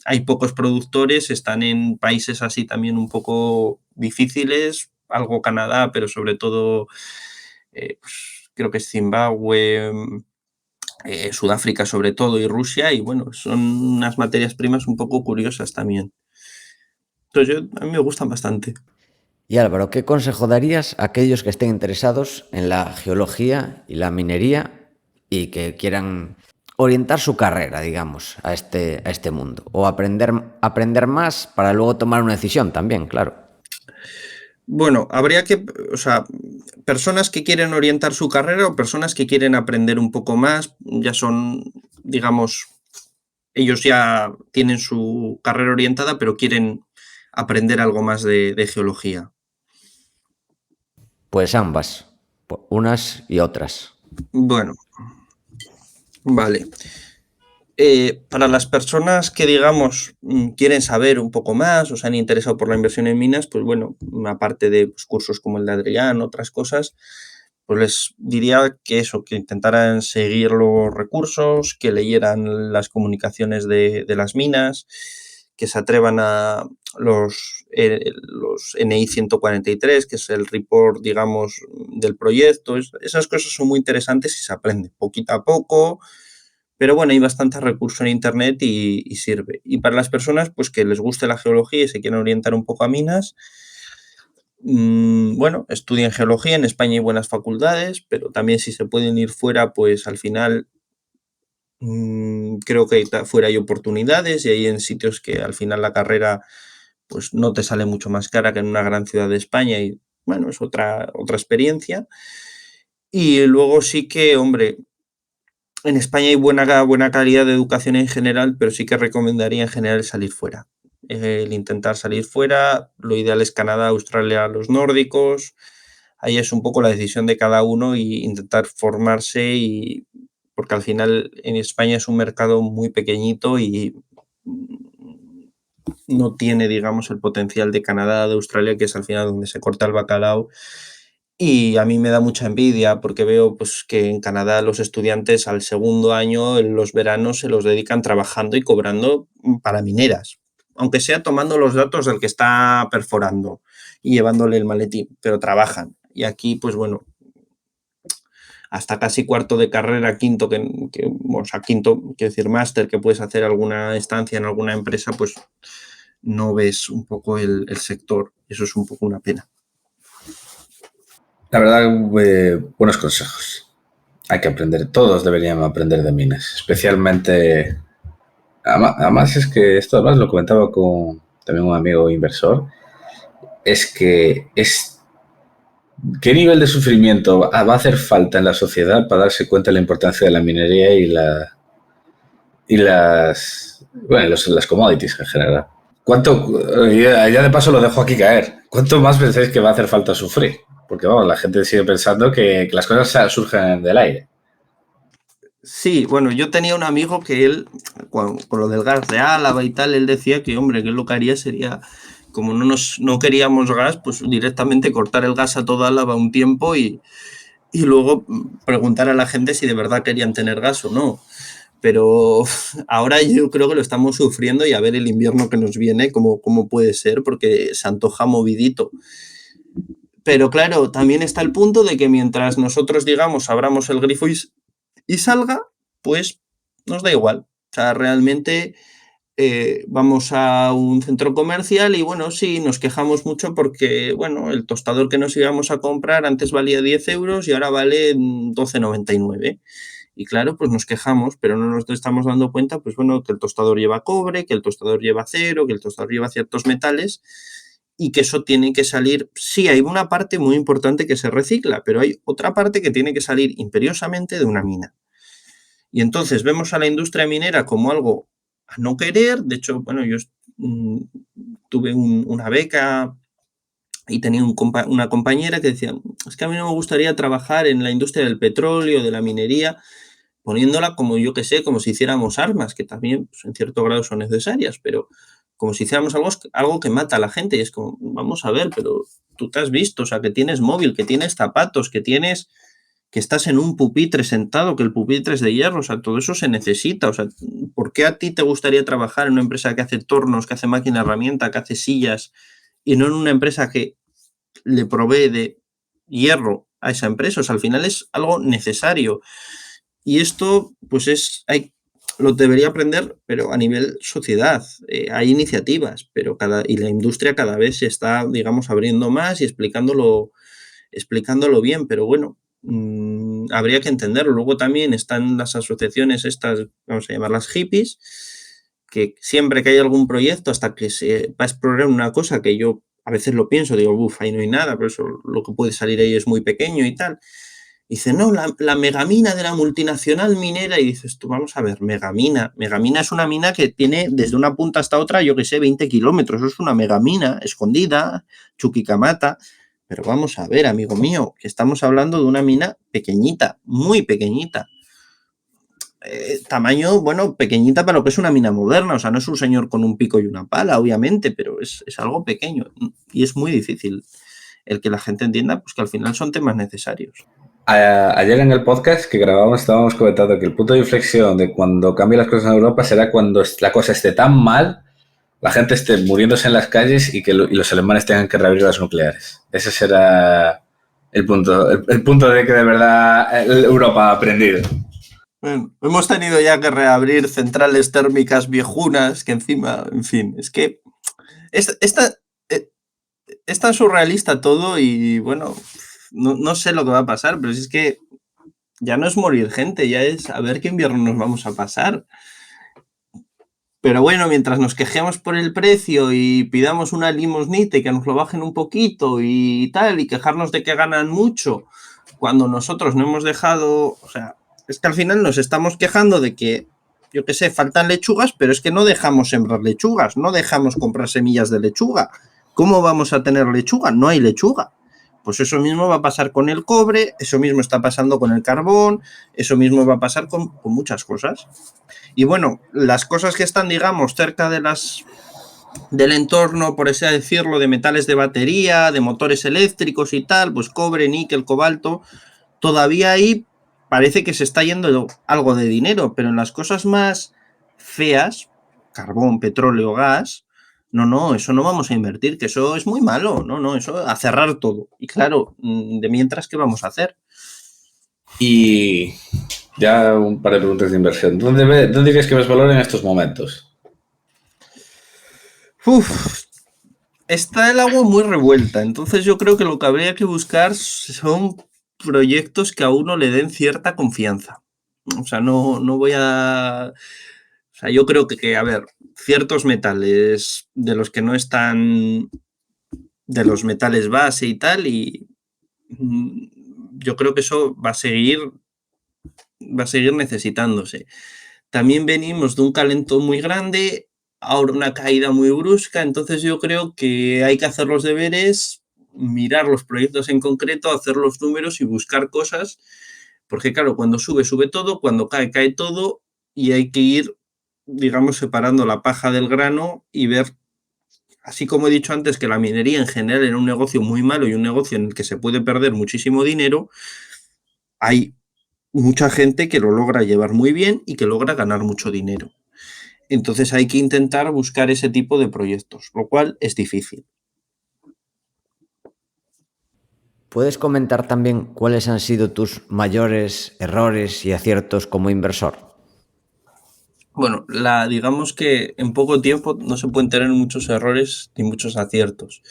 hay pocos productores, están en países así también un poco difíciles, algo Canadá, pero sobre todo pues, creo que es Zimbabue, Sudáfrica sobre todo y Rusia, y bueno, son unas materias primas un poco curiosas también. Entonces a mí me gustan bastante. Y Álvaro, ¿qué consejo darías a aquellos que estén interesados en la geología y la minería y que quieran orientar su carrera, digamos, a este mundo? O aprender más para luego tomar una decisión también, claro. Bueno, habría que, o sea, personas que quieren orientar su carrera o personas que quieren aprender un poco más, ya son, digamos, ellos ya tienen su carrera orientada, pero quieren aprender algo más de geología. Pues ambas, unas y otras. Bueno, vale. Para las personas que, digamos, quieren saber un poco más o se han interesado por la inversión en minas, pues bueno, aparte de pues, cursos como el de Adrián, otras cosas, pues les diría que eso, que intentaran seguir los recursos, que leyeran las comunicaciones de las minas, que se atrevan a los NI 143, que es el report, digamos, del proyecto. Esas cosas son muy interesantes y se aprende poquito a poco, pero bueno, hay bastante recurso en internet y sirve. Y para las personas pues que les guste la geología y se quieran orientar un poco a minas, bueno, estudien geología. En España hay buenas facultades, pero también si se pueden ir fuera, pues al final creo que fuera hay oportunidades y hay en sitios que al final la carrera pues no te sale mucho más cara que en una gran ciudad de España y bueno, es otra experiencia. Y luego sí que, hombre, en España hay buena calidad de educación en general, pero sí que recomendaría en general salir fuera. El intentar salir fuera, lo ideal es Canadá, Australia, los nórdicos. Ahí es un poco la decisión de cada uno y intentar formarse porque al final en España es un mercado muy pequeñito y no tiene, digamos, el potencial de Canadá, de Australia, que es al final donde se corta el bacalao. Y a mí me da mucha envidia porque veo pues, que en Canadá los estudiantes al segundo año, en los veranos, se los dedican trabajando y cobrando para mineras, aunque sea tomando los datos del que está perforando y llevándole el maletín, pero trabajan. Y aquí, pues bueno, hasta casi cuarto de carrera, quinto, o sea, quinto, quiero decir, máster, que puedes hacer alguna estancia en alguna empresa, pues no ves un poco el sector. Eso es un poco una pena. La verdad, buenos consejos. Hay que aprender, todos deberían aprender de minas, especialmente. Además es que esto además lo comentaba con también un amigo inversor, es que ¿qué nivel de sufrimiento va a hacer falta en la sociedad para darse cuenta de la importancia de la minería y las commodities en general? Ya de paso lo dejo aquí caer. ¿Cuánto más pensáis que va a hacer falta sufrir? Porque vamos, la gente sigue pensando que las cosas surgen del aire. Sí, bueno, yo tenía un amigo que él, con lo del gas de Álava y tal, él decía que, hombre, que él lo que haría sería, como no queríamos gas, pues directamente cortar el gas a toda Álava un tiempo y luego preguntar a la gente si de verdad querían tener gas o no. Pero ahora yo creo que lo estamos sufriendo y a ver el invierno que nos viene, cómo puede ser, porque se antoja movidito. Pero claro, también está el punto de que mientras nosotros, digamos, abramos el grifo y salga, pues nos da igual. O sea, realmente vamos a un centro comercial y bueno, sí, nos quejamos mucho porque, bueno, el tostador que nos íbamos a comprar antes valía 10 euros y ahora vale 12,99. Y claro, pues nos quejamos, pero no nos estamos dando cuenta, pues bueno, que el tostador lleva cobre, que el tostador lleva acero, que el tostador lleva ciertos metales y que eso tiene que salir. Sí, hay una parte muy importante que se recicla, pero hay otra parte que tiene que salir imperiosamente de una mina. Y entonces vemos a la industria minera como algo a no querer. De hecho, bueno, yo tuve una beca y tenía una compañera que decía, es que a mí no me gustaría trabajar en la industria del petróleo, de la minería, poniéndola como yo que sé, como si hiciéramos armas, que también pues, en cierto grado son necesarias, pero como si hiciéramos algo que mata a la gente. Y es como, vamos a ver, pero tú te has visto, o sea, que tienes móvil, que tienes zapatos, que tienes que estás en un pupitre sentado, que el pupitre es de hierro, o sea, todo eso se necesita. O sea, ¿por qué a ti te gustaría trabajar en una empresa que hace tornos, que hace máquina herramienta, que hace sillas, y no en una empresa que le provee de hierro a esa empresa? O sea, al final es algo necesario. Y esto, pues lo debería aprender, pero a nivel sociedad. Hay iniciativas, pero y la industria cada vez se está, digamos, abriendo más y explicándolo bien, pero bueno, habría que entenderlo. Luego también están las asociaciones estas, vamos a llamarlas hippies, que siempre que hay algún proyecto, hasta que se va a explorar una cosa que yo a veces lo pienso, digo, uff, ahí no hay nada, pero eso, lo que puede salir ahí es muy pequeño y tal. Dice, no, la megamina de la multinacional minera. Y dices tú, vamos a ver, megamina. Megamina es una mina que tiene desde una punta hasta otra, yo que sé, 20 kilómetros. Eso es una megamina escondida, Chuquicamata. Pero vamos a ver, amigo mío, que estamos hablando de una mina pequeñita, muy pequeñita. Tamaño, bueno, pequeñita para lo que es una mina moderna. O sea, no es un señor con un pico y una pala, obviamente, pero es algo pequeño. Y es muy difícil el que la gente entienda pues que al final son temas necesarios. Ayer en el podcast que grabamos estábamos comentando que el punto de inflexión de cuando cambien las cosas en Europa será cuando la cosa esté tan mal, la gente esté muriéndose en las calles y los alemanes tengan que reabrir las nucleares. Ese será el punto de que de verdad Europa ha aprendido. Bueno, hemos tenido ya que reabrir centrales térmicas viejunas, que encima, en fin, es que es tan surrealista todo y bueno, no sé lo que va a pasar, pero si es que ya no es morir gente, ya es a ver qué invierno nos vamos a pasar. Pero bueno, mientras nos quejemos por el precio y pidamos una limosnita y que nos lo bajen un poquito y tal, y quejarnos de que ganan mucho, cuando nosotros no hemos dejado, o sea, es que al final nos estamos quejando de que, yo qué sé, faltan lechugas, pero es que no dejamos sembrar lechugas, no dejamos comprar semillas de lechuga. ¿Cómo vamos a tener lechuga? No hay lechuga. Pues eso mismo va a pasar con el cobre, eso mismo está pasando con el carbón, eso mismo va a pasar con muchas cosas. Y bueno, las cosas que están, digamos, cerca del entorno, por así decirlo, de metales de batería, de motores eléctricos y tal, pues cobre, níquel, cobalto, todavía ahí parece que se está yendo algo de dinero, pero en las cosas más feas, carbón, petróleo, gas, no, eso no vamos a invertir, que eso es muy malo, no, eso a cerrar todo. Y claro, de mientras, ¿qué vamos a hacer? Y ya un par de preguntas de inversión. ¿Dónde crees que ves valor en estos momentos? Está el agua muy revuelta, entonces yo creo que lo que habría que buscar son proyectos que a uno le den cierta confianza. O sea, no voy a... O sea, yo creo a ver, ciertos metales de los que no están, de los metales base y tal, y yo creo que eso va a seguir necesitándose. También venimos de un calentón muy grande, ahora una caída muy brusca, entonces yo creo que hay que hacer los deberes, mirar los proyectos en concreto, hacer los números y buscar cosas, porque claro, cuando sube todo, cuando cae todo, y hay que ir, digamos, separando la paja del grano y ver, así como he dicho antes, que la minería en general era un negocio muy malo y un negocio en el que se puede perder muchísimo dinero, hay mucha gente que lo logra llevar muy bien y que logra ganar mucho dinero. Entonces hay que intentar buscar ese tipo de proyectos, lo cual es difícil. ¿Puedes comentar también cuáles han sido tus mayores errores y aciertos como inversor? Bueno, digamos que en poco tiempo no se pueden tener muchos errores ni muchos aciertos.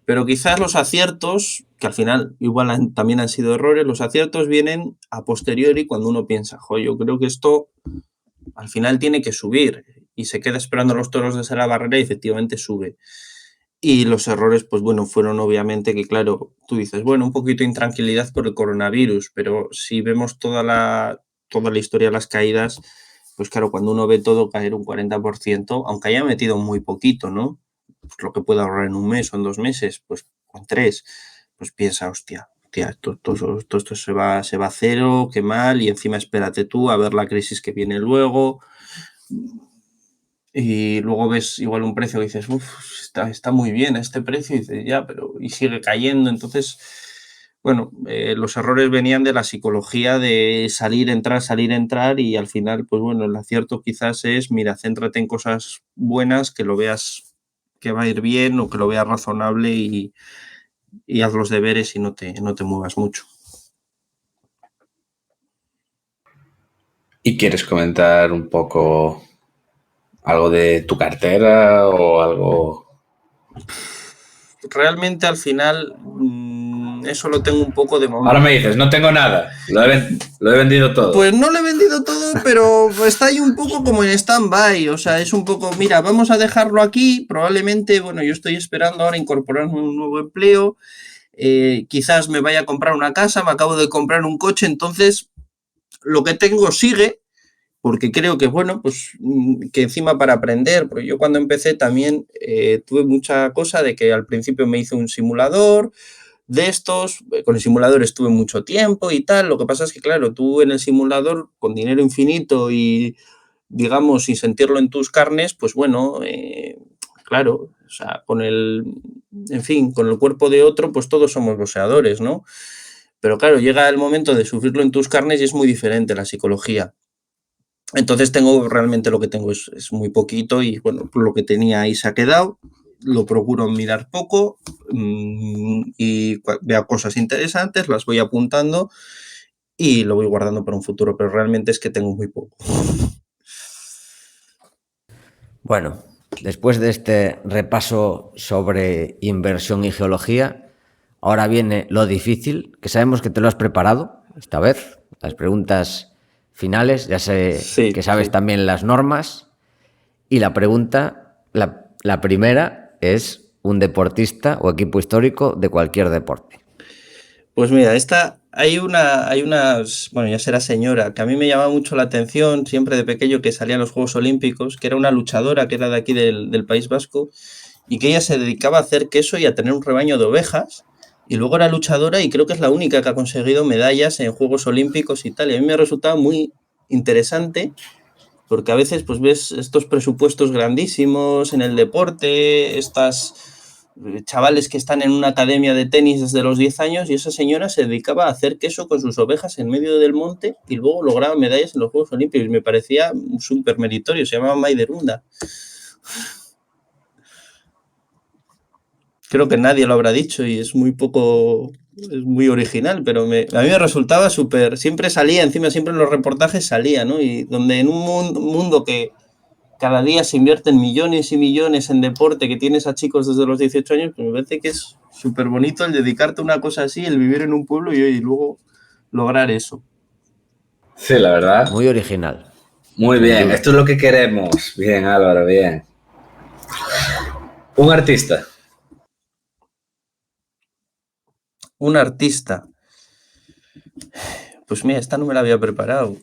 Pero quizás los aciertos, que al final igual también han sido errores, los aciertos vienen a posteriori cuando uno piensa, yo creo que esto al final tiene que subir, y se queda esperando a los toros desde la barrera y efectivamente sube. Y los errores, pues bueno, fueron obviamente que, claro, tú dices, bueno, un poquito de intranquilidad por el coronavirus, pero si vemos toda la historia de las caídas, pues claro, cuando uno ve todo caer un 40%, aunque haya metido muy poquito, ¿no? Pues lo que puede ahorrar en un mes o en 2 meses, pues o en 3, pues piensa, hostia, esto se va a cero, qué mal, y encima espérate tú a ver la crisis que viene luego. Y luego ves igual un precio que dices, está muy bien este precio, y dices, ya, pero y sigue cayendo. Entonces, Bueno, los errores venían de la psicología de salir, entrar y al final, pues bueno, el acierto quizás es, mira, céntrate en cosas buenas, que lo veas que va a ir bien o que lo veas razonable y haz los deberes y no te muevas mucho. ¿Y quieres comentar un poco algo de tu cartera o algo? Realmente al final eso lo tengo un poco de momento. Ahora me dices, no tengo nada, lo he vendido todo. Pues no lo he vendido todo, pero está ahí un poco como en stand-by, o sea, es un poco, mira, vamos a dejarlo aquí, probablemente, bueno, yo estoy esperando ahora incorporarme a un nuevo empleo, quizás me vaya a comprar una casa, me acabo de comprar un coche, entonces lo que tengo sigue, porque creo que, bueno, pues que encima para aprender, porque yo cuando empecé también tuve mucha cosa de que al principio me hice un simulador de estos, con el simulador estuve mucho tiempo y tal, lo que pasa es que, claro, tú en el simulador con dinero infinito y, digamos, sin sentirlo en tus carnes, pues bueno, claro, o sea, en fin, con el cuerpo de otro, pues todos somos boxeadores, ¿no? Pero claro, llega el momento de sufrirlo en tus carnes y es muy diferente la psicología. Entonces realmente lo que tengo es muy poquito y bueno, lo que tenía ahí se ha quedado, lo procuro mirar poco y veo cosas interesantes, las voy apuntando y lo voy guardando para un futuro, pero realmente es que tengo muy poco. Bueno, después de este repaso sobre inversión y geología, ahora viene lo difícil, que sabemos que te lo has preparado esta vez, las preguntas finales, ya sé Sí, que sabes sí. también las normas, y la pregunta, la primera es un deportista o equipo histórico de cualquier deporte. Pues mira, hay unas, bueno, ya será señora, que a mí me llamaba mucho la atención siempre de pequeño que salía en los Juegos Olímpicos, que era una luchadora que era de aquí del País Vasco y que ella se dedicaba a hacer queso y a tener un rebaño de ovejas y luego era luchadora y creo que es la única que ha conseguido medallas en Juegos Olímpicos y tal. Y a mí me ha resultado muy interesante porque a veces pues ves estos presupuestos grandísimos en el deporte, chavales que están en una academia de tenis desde los 10 años y esa señora se dedicaba a hacer queso con sus ovejas en medio del monte y luego lograba medallas en los Juegos Olímpicos. Me parecía súper meritorio, se llamaba Maiderunda. Creo que nadie lo habrá dicho y es muy original, pero a mí me resultaba súper, siempre salía, encima siempre en los reportajes salía, ¿no? Y donde en un mundo que cada día se invierten millones y millones en deporte, que tienes a chicos desde los 18 años, pues me parece que es súper bonito el dedicarte a una cosa así, el vivir en un pueblo y luego lograr eso. Sí, la verdad. Muy original, Muy sin bien, duda. esto es lo que queremos. Bien, Álvaro, bien. Un artista. Un artista. Pues mira, esta no me la había preparado.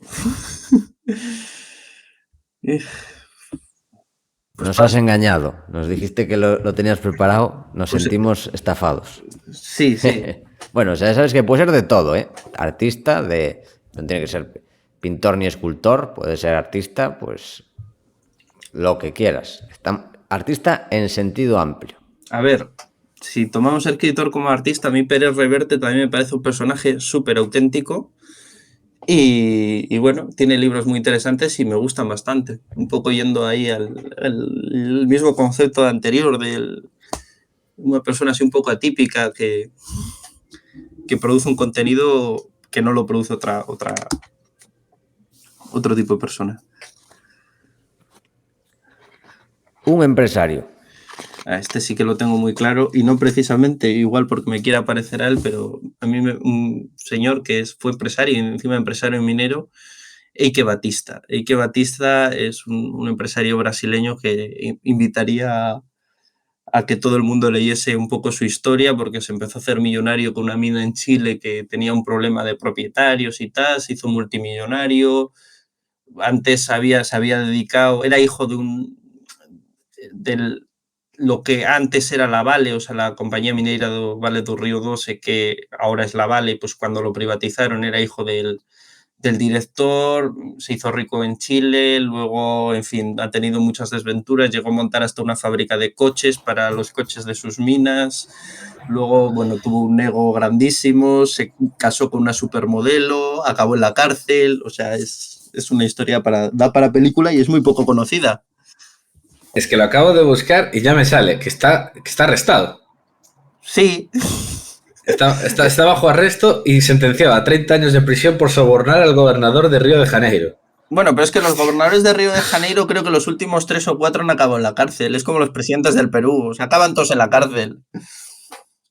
Pues Nos has engañado, nos dijiste que lo tenías preparado, nos pues, sentimos estafados. sí, sí. Bueno, o sea, sabes que puede ser de todo, ¿eh? Artista, no tiene que ser pintor ni escultor, puede ser artista, pues lo que quieras. Artista en sentido amplio. A ver, si tomamos el escritor como artista, a mí Pérez Reverte también me parece un personaje súper auténtico y bueno, tiene libros muy interesantes y me gustan bastante. Un poco yendo ahí al mismo concepto anterior de una persona así un poco atípica que produce un contenido que no lo produce otro tipo de persona. Un empresario. Este sí que lo tengo muy claro y no precisamente igual porque me quiera parecer a él, pero a mí un señor que fue empresario y encima empresario minero, Eike Batista. Eike Batista es un empresario brasileño que invitaría a que todo el mundo leyese un poco su historia porque se empezó a hacer millonario con una mina en Chile que tenía un problema de propietarios y tal, se hizo multimillonario. Antes se había dedicado, era hijo del lo que antes era la Vale, o sea, la compañía minera Vale do Río Doce, que ahora es la Vale, pues cuando lo privatizaron era hijo del director, se hizo rico en Chile, luego, en fin, ha tenido muchas desventuras, llegó a montar hasta una fábrica de coches para los coches de sus minas, luego, bueno, tuvo un ego grandísimo, se casó con una supermodelo, acabó en la cárcel, o sea, es una historia da para película y es muy poco conocida. Es que lo acabo de buscar y ya me sale que está arrestado. Sí. Está bajo arresto y sentenciado a 30 años de prisión por sobornar al gobernador de Río de Janeiro. Bueno, pero es que los gobernadores de Río de Janeiro creo que los últimos 3 o 4 han acabado en la cárcel. Es como los presidentes del Perú, o sea, acaban todos en la cárcel.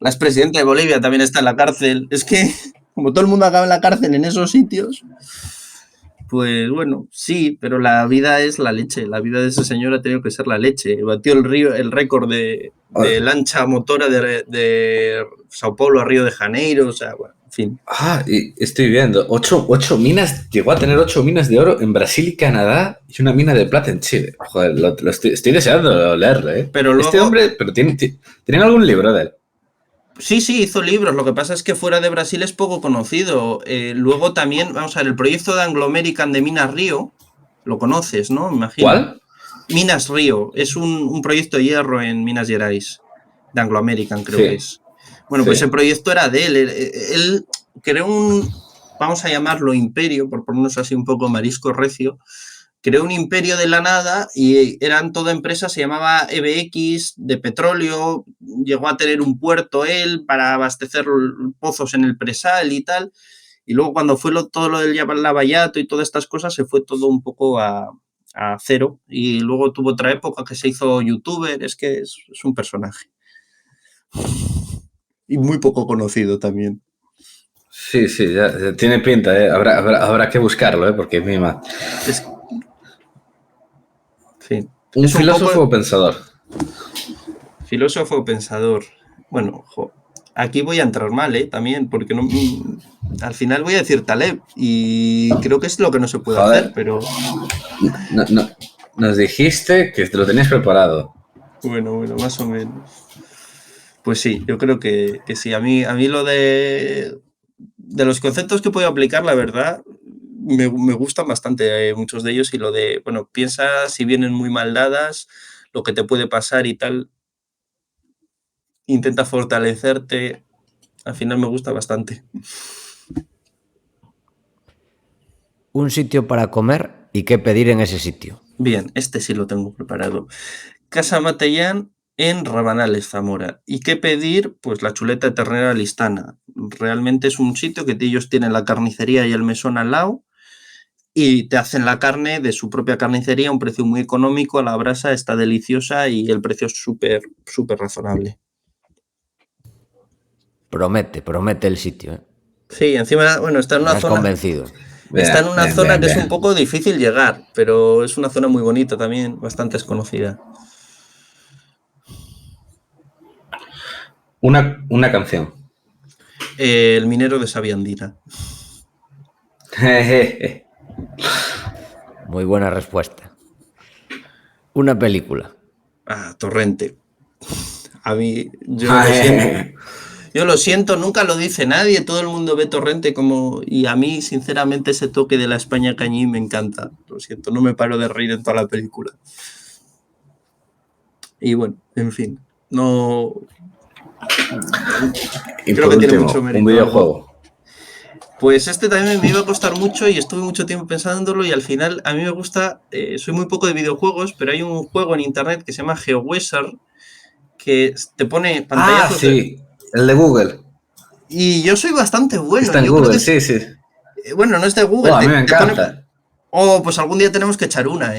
La expresidenta de Bolivia también está en la cárcel. Es que, como todo el mundo acaba en la cárcel en esos sitios, pues bueno, sí, pero la vida es la leche. La vida de ese señor ha tenido que ser la leche. Batió el récord de lancha motora de Sao Paulo a Río de Janeiro, o sea, bueno, en fin. Y estoy viendo, 8 minas, llegó a tener 8 minas de oro en Brasil y Canadá y una mina de plata en Chile. Joder, lo estoy deseando leerlo, ¿eh? Pero luego, este hombre, pero ¿tienen algún libro de él? Sí, hizo libros. Lo que pasa es que fuera de Brasil es poco conocido. Luego también, vamos a ver, el proyecto de Anglo American de Minas Río, lo conoces, ¿no? Me imagino. ¿Cuál? Minas Río, es un proyecto de hierro en Minas Gerais, de Anglo American, creo que es. Bueno, pues el proyecto era de él. Él creó vamos a llamarlo imperio, por ponernos así un poco marisco recio. Creó un imperio de la nada y eran toda empresas, se llamaba EBX, de petróleo, llegó a tener un puerto él para abastecer pozos en el presal y tal, y luego cuando fue todo lo del Lavallato y todas estas cosas, se fue todo un poco a cero, y luego tuvo otra época que se hizo youtuber, es que es un personaje. Y muy poco conocido también. Sí, ya tiene pinta, ¿eh? Habrá que buscarlo, porque mima. Sí. Un filósofo o pensador. Filósofo o pensador. Bueno, aquí voy a entrar mal, también, porque no, al final voy a decir Taleb y creo que es lo que no se puede hacer, pero... No, nos dijiste que te lo tenías preparado. Bueno, más o menos. Pues sí, yo creo que sí. A mí lo de los conceptos que puedo aplicar, la verdad, me gustan bastante muchos de ellos, y lo de, bueno, piensa si vienen muy mal dadas, lo que te puede pasar y tal, intenta fortalecerte, al final me gusta bastante. Un sitio para comer y qué pedir en ese sitio. Bien, este sí lo tengo preparado. Casa Matellán en Rabanales, Zamora. ¿Y qué pedir? Pues la chuleta de ternera listana. Realmente es un sitio que ellos tienen la carnicería y el mesón al lado, y te hacen la carne de su propia carnicería a un precio muy económico, a la brasa, está deliciosa y el precio es súper razonable. Promete el sitio, ¿eh? Sí, encima, bueno, está en una zona... convencido. Está en una zona que es un poco difícil llegar, pero es una zona muy bonita también, bastante desconocida. Una canción. El minero de Sabiandina. Muy buena respuesta. Una película. Torrente. A mí, yo lo siento, nunca lo dice nadie, todo el mundo ve Torrente y a mí, sinceramente, ese toque de la España cañí me encanta. Lo siento, no me paro de reír en toda la película. Y bueno, en fin, no... Y creo que último, tiene mucho mérito. Un videojuego. Pues este también me iba a costar mucho y estuve mucho tiempo pensándolo, y al final a mí me gusta, soy muy poco de videojuegos, pero hay un juego en internet que se llama GeoWizard que te pone pantallazos. Sí, el de Google. Y yo soy bastante bueno. Está en Google, sí. Bueno, no es de Google. A mí me encanta. Pues algún día tenemos que echar una,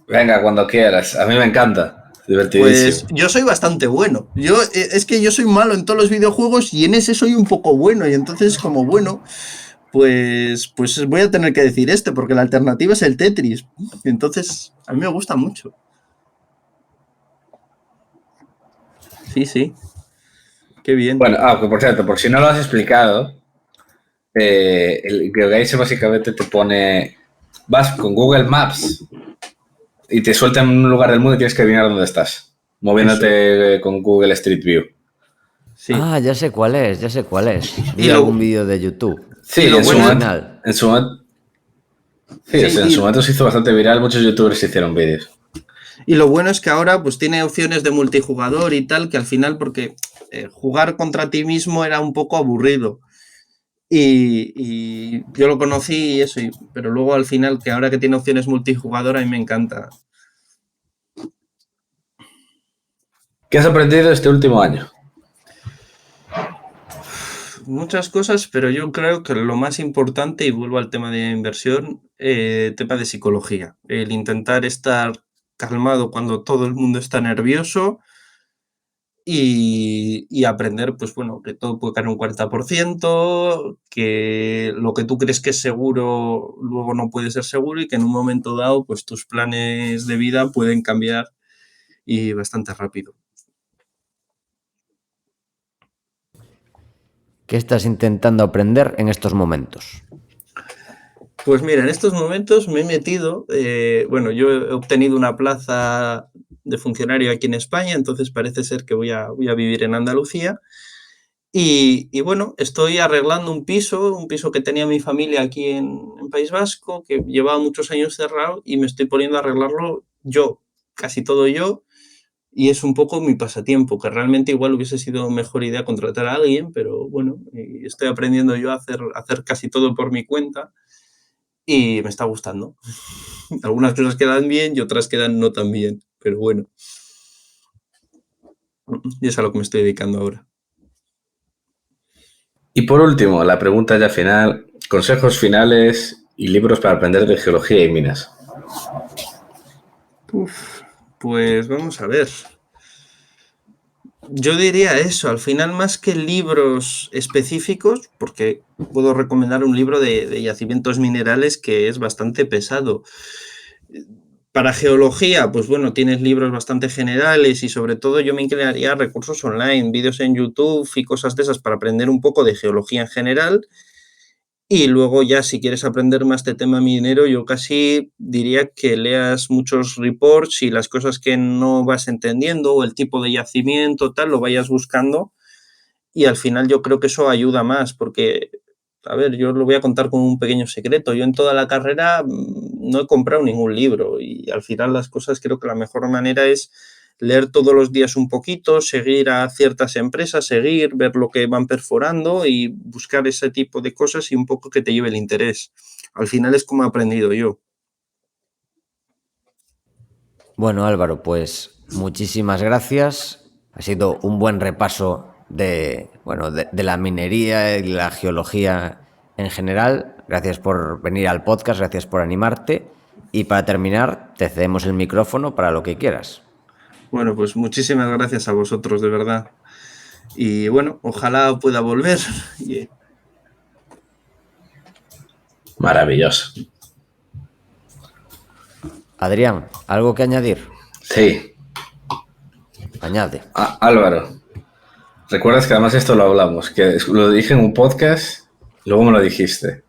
Venga, cuando quieras. A mí me encanta. Divertidísimo. Pues yo soy bastante bueno. Es que yo soy malo en todos los videojuegos y en ese soy un poco bueno. Y entonces, como bueno, pues voy a tener que decir porque la alternativa es el Tetris. Entonces, a mí me gusta mucho. Sí. Qué bien. Bueno, que por cierto, por si no lo has explicado, el GeoGuessr básicamente te pone... Vas con Google Maps y te suelta en un lugar del mundo y tienes que adivinar dónde estás, moviéndote con Google Street View. Sí. Ya sé cuál es. Vi algún vídeo de YouTube. Sí, Y lo en su bueno- momento, en su momento, sí, Sí, o sea, en y- su momento se hizo bastante viral, muchos youtubers hicieron vídeos. Y lo bueno es que ahora pues tiene opciones de multijugador y tal, que al final, porque jugar contra ti mismo era un poco aburrido. Y yo lo conocí y eso, pero luego al final, que ahora que tiene opciones multijugador, a mí me encanta. ¿Qué has aprendido este último año? Muchas cosas, pero yo creo que lo más importante, y vuelvo al tema de inversión, tema de psicología. El intentar estar calmado cuando todo el mundo está nervioso y aprender, pues bueno, que todo puede caer un 40%, que lo que tú crees que es seguro luego no puede ser seguro y que en un momento dado, pues tus planes de vida pueden cambiar y bastante rápido. ¿Qué estás intentando aprender en estos momentos? Pues mira, en estos momentos me he metido, bueno, yo he obtenido una plaza de funcionario aquí en España, entonces parece ser que voy a vivir en Andalucía. Y bueno, estoy arreglando un piso que tenía mi familia aquí en País Vasco, que llevaba muchos años cerrado y me estoy poniendo a arreglarlo yo, casi todo yo, y es un poco mi pasatiempo, que realmente igual hubiese sido mejor idea contratar a alguien, pero bueno, estoy aprendiendo yo a hacer casi todo por mi cuenta y me está gustando. Algunas cosas quedan bien y otras quedan no tan bien, pero bueno, y es a lo que me estoy dedicando ahora. Y por último, la pregunta ya final, consejos finales y libros para aprender de geología y minas. Pues vamos a ver. Yo diría eso, al final más que libros específicos, porque puedo recomendar un libro de yacimientos minerales que es bastante pesado. Para geología, pues bueno, tienes libros bastante generales y sobre todo yo me inclinaría a recursos online, vídeos en YouTube y cosas de esas para aprender un poco de geología en general. Y luego ya si quieres aprender más de tema minero, yo casi diría que leas muchos reports y las cosas que no vas entendiendo o el tipo de yacimiento, tal, lo vayas buscando y al final yo creo que eso ayuda más porque, a ver, yo lo voy a contar con un pequeño secreto. Yo en toda la carrera no he comprado ningún libro y al final las cosas creo que la mejor manera es leer todos los días un poquito, seguir a ciertas empresas, ver lo que van perforando y buscar ese tipo de cosas y un poco que te lleve el interés. Al final es como he aprendido yo. Bueno, Álvaro, pues muchísimas gracias. Ha sido un buen repaso de, bueno, de la minería y la geología en general. Gracias por venir al podcast, gracias por animarte. Y para terminar, te cedemos el micrófono para lo que quieras. Bueno, pues muchísimas gracias a vosotros, de verdad. Y bueno, ojalá pueda volver. Maravilloso. Adrián, ¿algo que añadir? Sí. Añade. Álvaro, recuerdas que además esto lo hablamos, que lo dije en un podcast, luego me lo dijiste,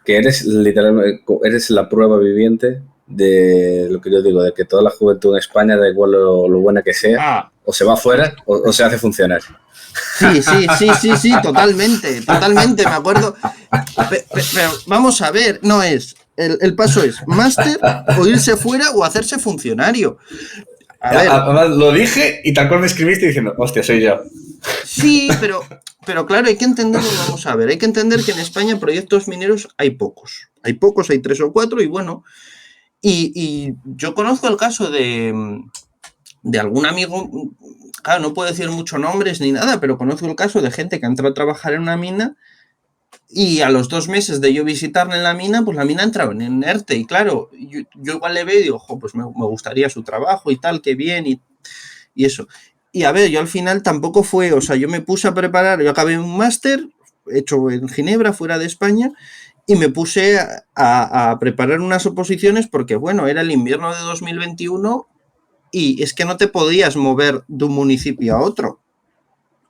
que eres literalmente, eres la prueba viviente de lo que yo digo, de que toda la juventud en España, da igual lo buena que sea, o se va afuera o se hace funcionar. Sí, totalmente, totalmente, me acuerdo. Pero vamos a ver, no es. El paso es máster o irse fuera o hacerse funcionario. A ver, Además lo dije y tal cual me escribiste diciendo, hostia, soy yo. sí, pero claro, hay que entenderlo, vamos a ver, hay que entender que en España proyectos mineros hay pocos. Hay pocos, hay 3 o 4 y bueno, y yo conozco el caso de algún amigo, claro, no puedo decir muchos nombres ni nada, pero conozco el caso de gente que ha entrado a trabajar en una mina y a los 2 meses de yo visitarle en la mina, pues la mina entraba en ERTE y claro, yo igual le veo y digo, ojo, pues me gustaría su trabajo y tal, qué bien y eso. Y a ver, yo al final tampoco fue, o sea, yo me puse a preparar, yo acabé un máster hecho en Ginebra, fuera de España, y me puse a preparar unas oposiciones porque, bueno, era el invierno de 2021 y es que no te podías mover de un municipio a otro.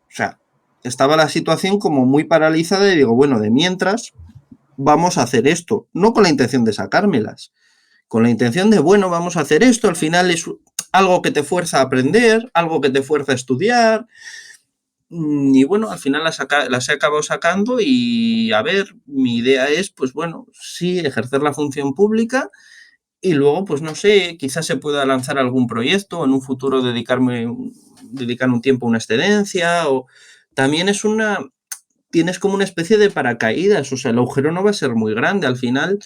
O sea, estaba la situación como muy paralizada y digo, bueno, de mientras vamos a hacer esto, no con la intención de sacármelas, con la intención de, bueno, vamos a hacer esto, al final es algo que te fuerza a aprender, algo que te fuerza a estudiar, Y bueno, al final las he acabado sacando y a ver, mi idea es, pues bueno, sí, ejercer la función pública y luego, pues no sé, quizás se pueda lanzar algún proyecto, en un futuro dedicar un tiempo a una excedencia o también tienes como una especie de paracaídas, o sea, el agujero no va a ser muy grande, al final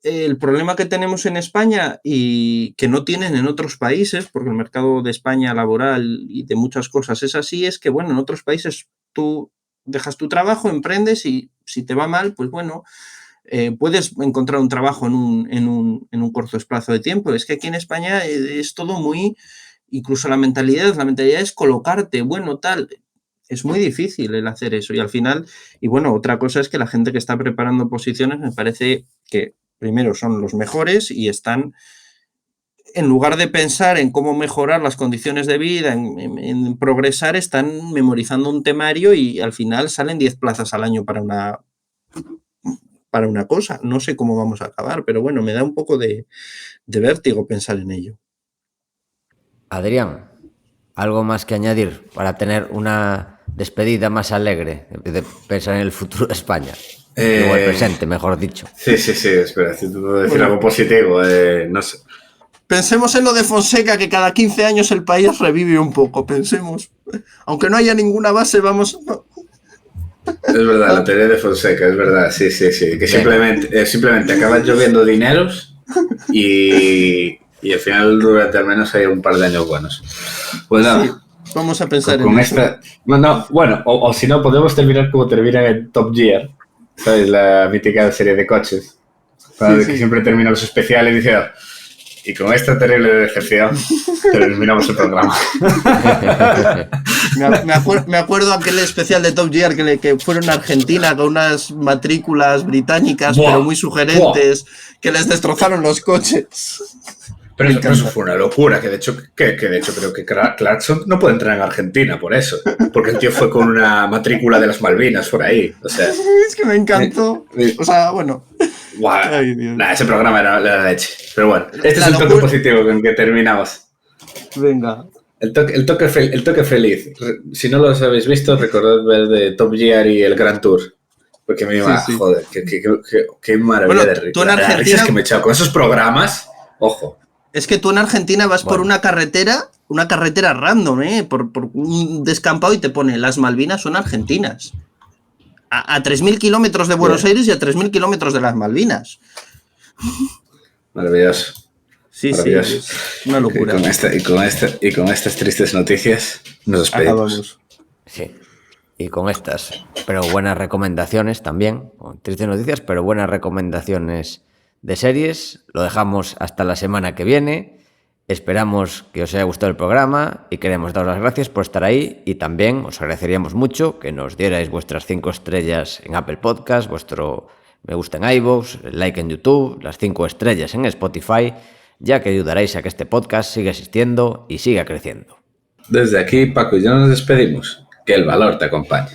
el problema que tenemos en España y que no tienen en otros países, porque el mercado de España laboral y de muchas cosas es así, es que, bueno, en otros países tú dejas tu trabajo, emprendes y si te va mal, pues bueno, puedes encontrar un trabajo en un corto espacio de tiempo. Es que aquí en España es todo muy, incluso la mentalidad es colocarte, bueno, tal. Es muy difícil el hacer eso y al final, y bueno, otra cosa es que la gente que está preparando posiciones me parece que primero son los mejores y están, en lugar de pensar en cómo mejorar las condiciones de vida, en progresar, están memorizando un temario y al final salen 10 plazas al año para una cosa. No sé cómo vamos a acabar, pero bueno, me da un poco de vértigo pensar en ello. Adrián, ¿algo más que añadir para tener una despedida más alegre de pensar en el futuro de España? O el presente, mejor dicho. Sí, espera, si te puedo decir algo positivo, no sé. Pensemos en lo de Fonseca, que cada 15 años el país revive un poco, pensemos. Aunque no haya ninguna base, vamos... Es verdad, la teoría de Fonseca, es verdad, sí, que simplemente acaban lloviendo dineros y al final durante al menos hay un par de años buenos. Pues nada, sí, vamos a pensar con en esta... eso. Bueno, o si no, podemos terminar como termina en Top Gear, ¿sabes? La mítica serie de coches, para que siempre termina los especiales diciendo... Y con esta terrible decepción terminamos el programa. Me acuerdo aquel especial de Top Gear que fueron a Argentina con unas matrículas británicas, pero muy sugerentes, que les destrozaron los coches. Pero eso fue una locura, que de hecho creo que Clarkson no puede entrar en Argentina por eso, porque el tío fue con una matrícula de las Malvinas por ahí, o sea... Es que me encantó, o sea, bueno... Ay, nah, ese programa era la leche, pero bueno, este es el toque positivo con el que terminamos. Venga. El toque feliz, si no los habéis visto, recordad ver de Top Gear y el Grand Tour. Porque me iba, joder, qué maravilla de risas que me he echado con esos programas, ojo. Es que tú en Argentina vas por una carretera random, por un descampado y te pone las Malvinas son argentinas. A 3.000 kilómetros de Buenos Aires y a 3.000 kilómetros de las Malvinas. Maravilloso. Sí, maravilloso. Es una locura. Y con estas tristes noticias nos despedimos. Acabamos. Sí. Y con estas, pero buenas recomendaciones también, con tristes noticias, pero buenas recomendaciones de series. Lo dejamos hasta la semana que viene. Esperamos que os haya gustado el programa y queremos daros las gracias por estar ahí y también os agradeceríamos mucho que nos dierais vuestras 5 estrellas en Apple Podcast, vuestro me gusta en iVoox, el like en YouTube, las 5 estrellas en Spotify, ya que ayudaréis a que este podcast siga existiendo y siga creciendo. Desde aquí, Paco y yo nos despedimos. Que el valor te acompañe.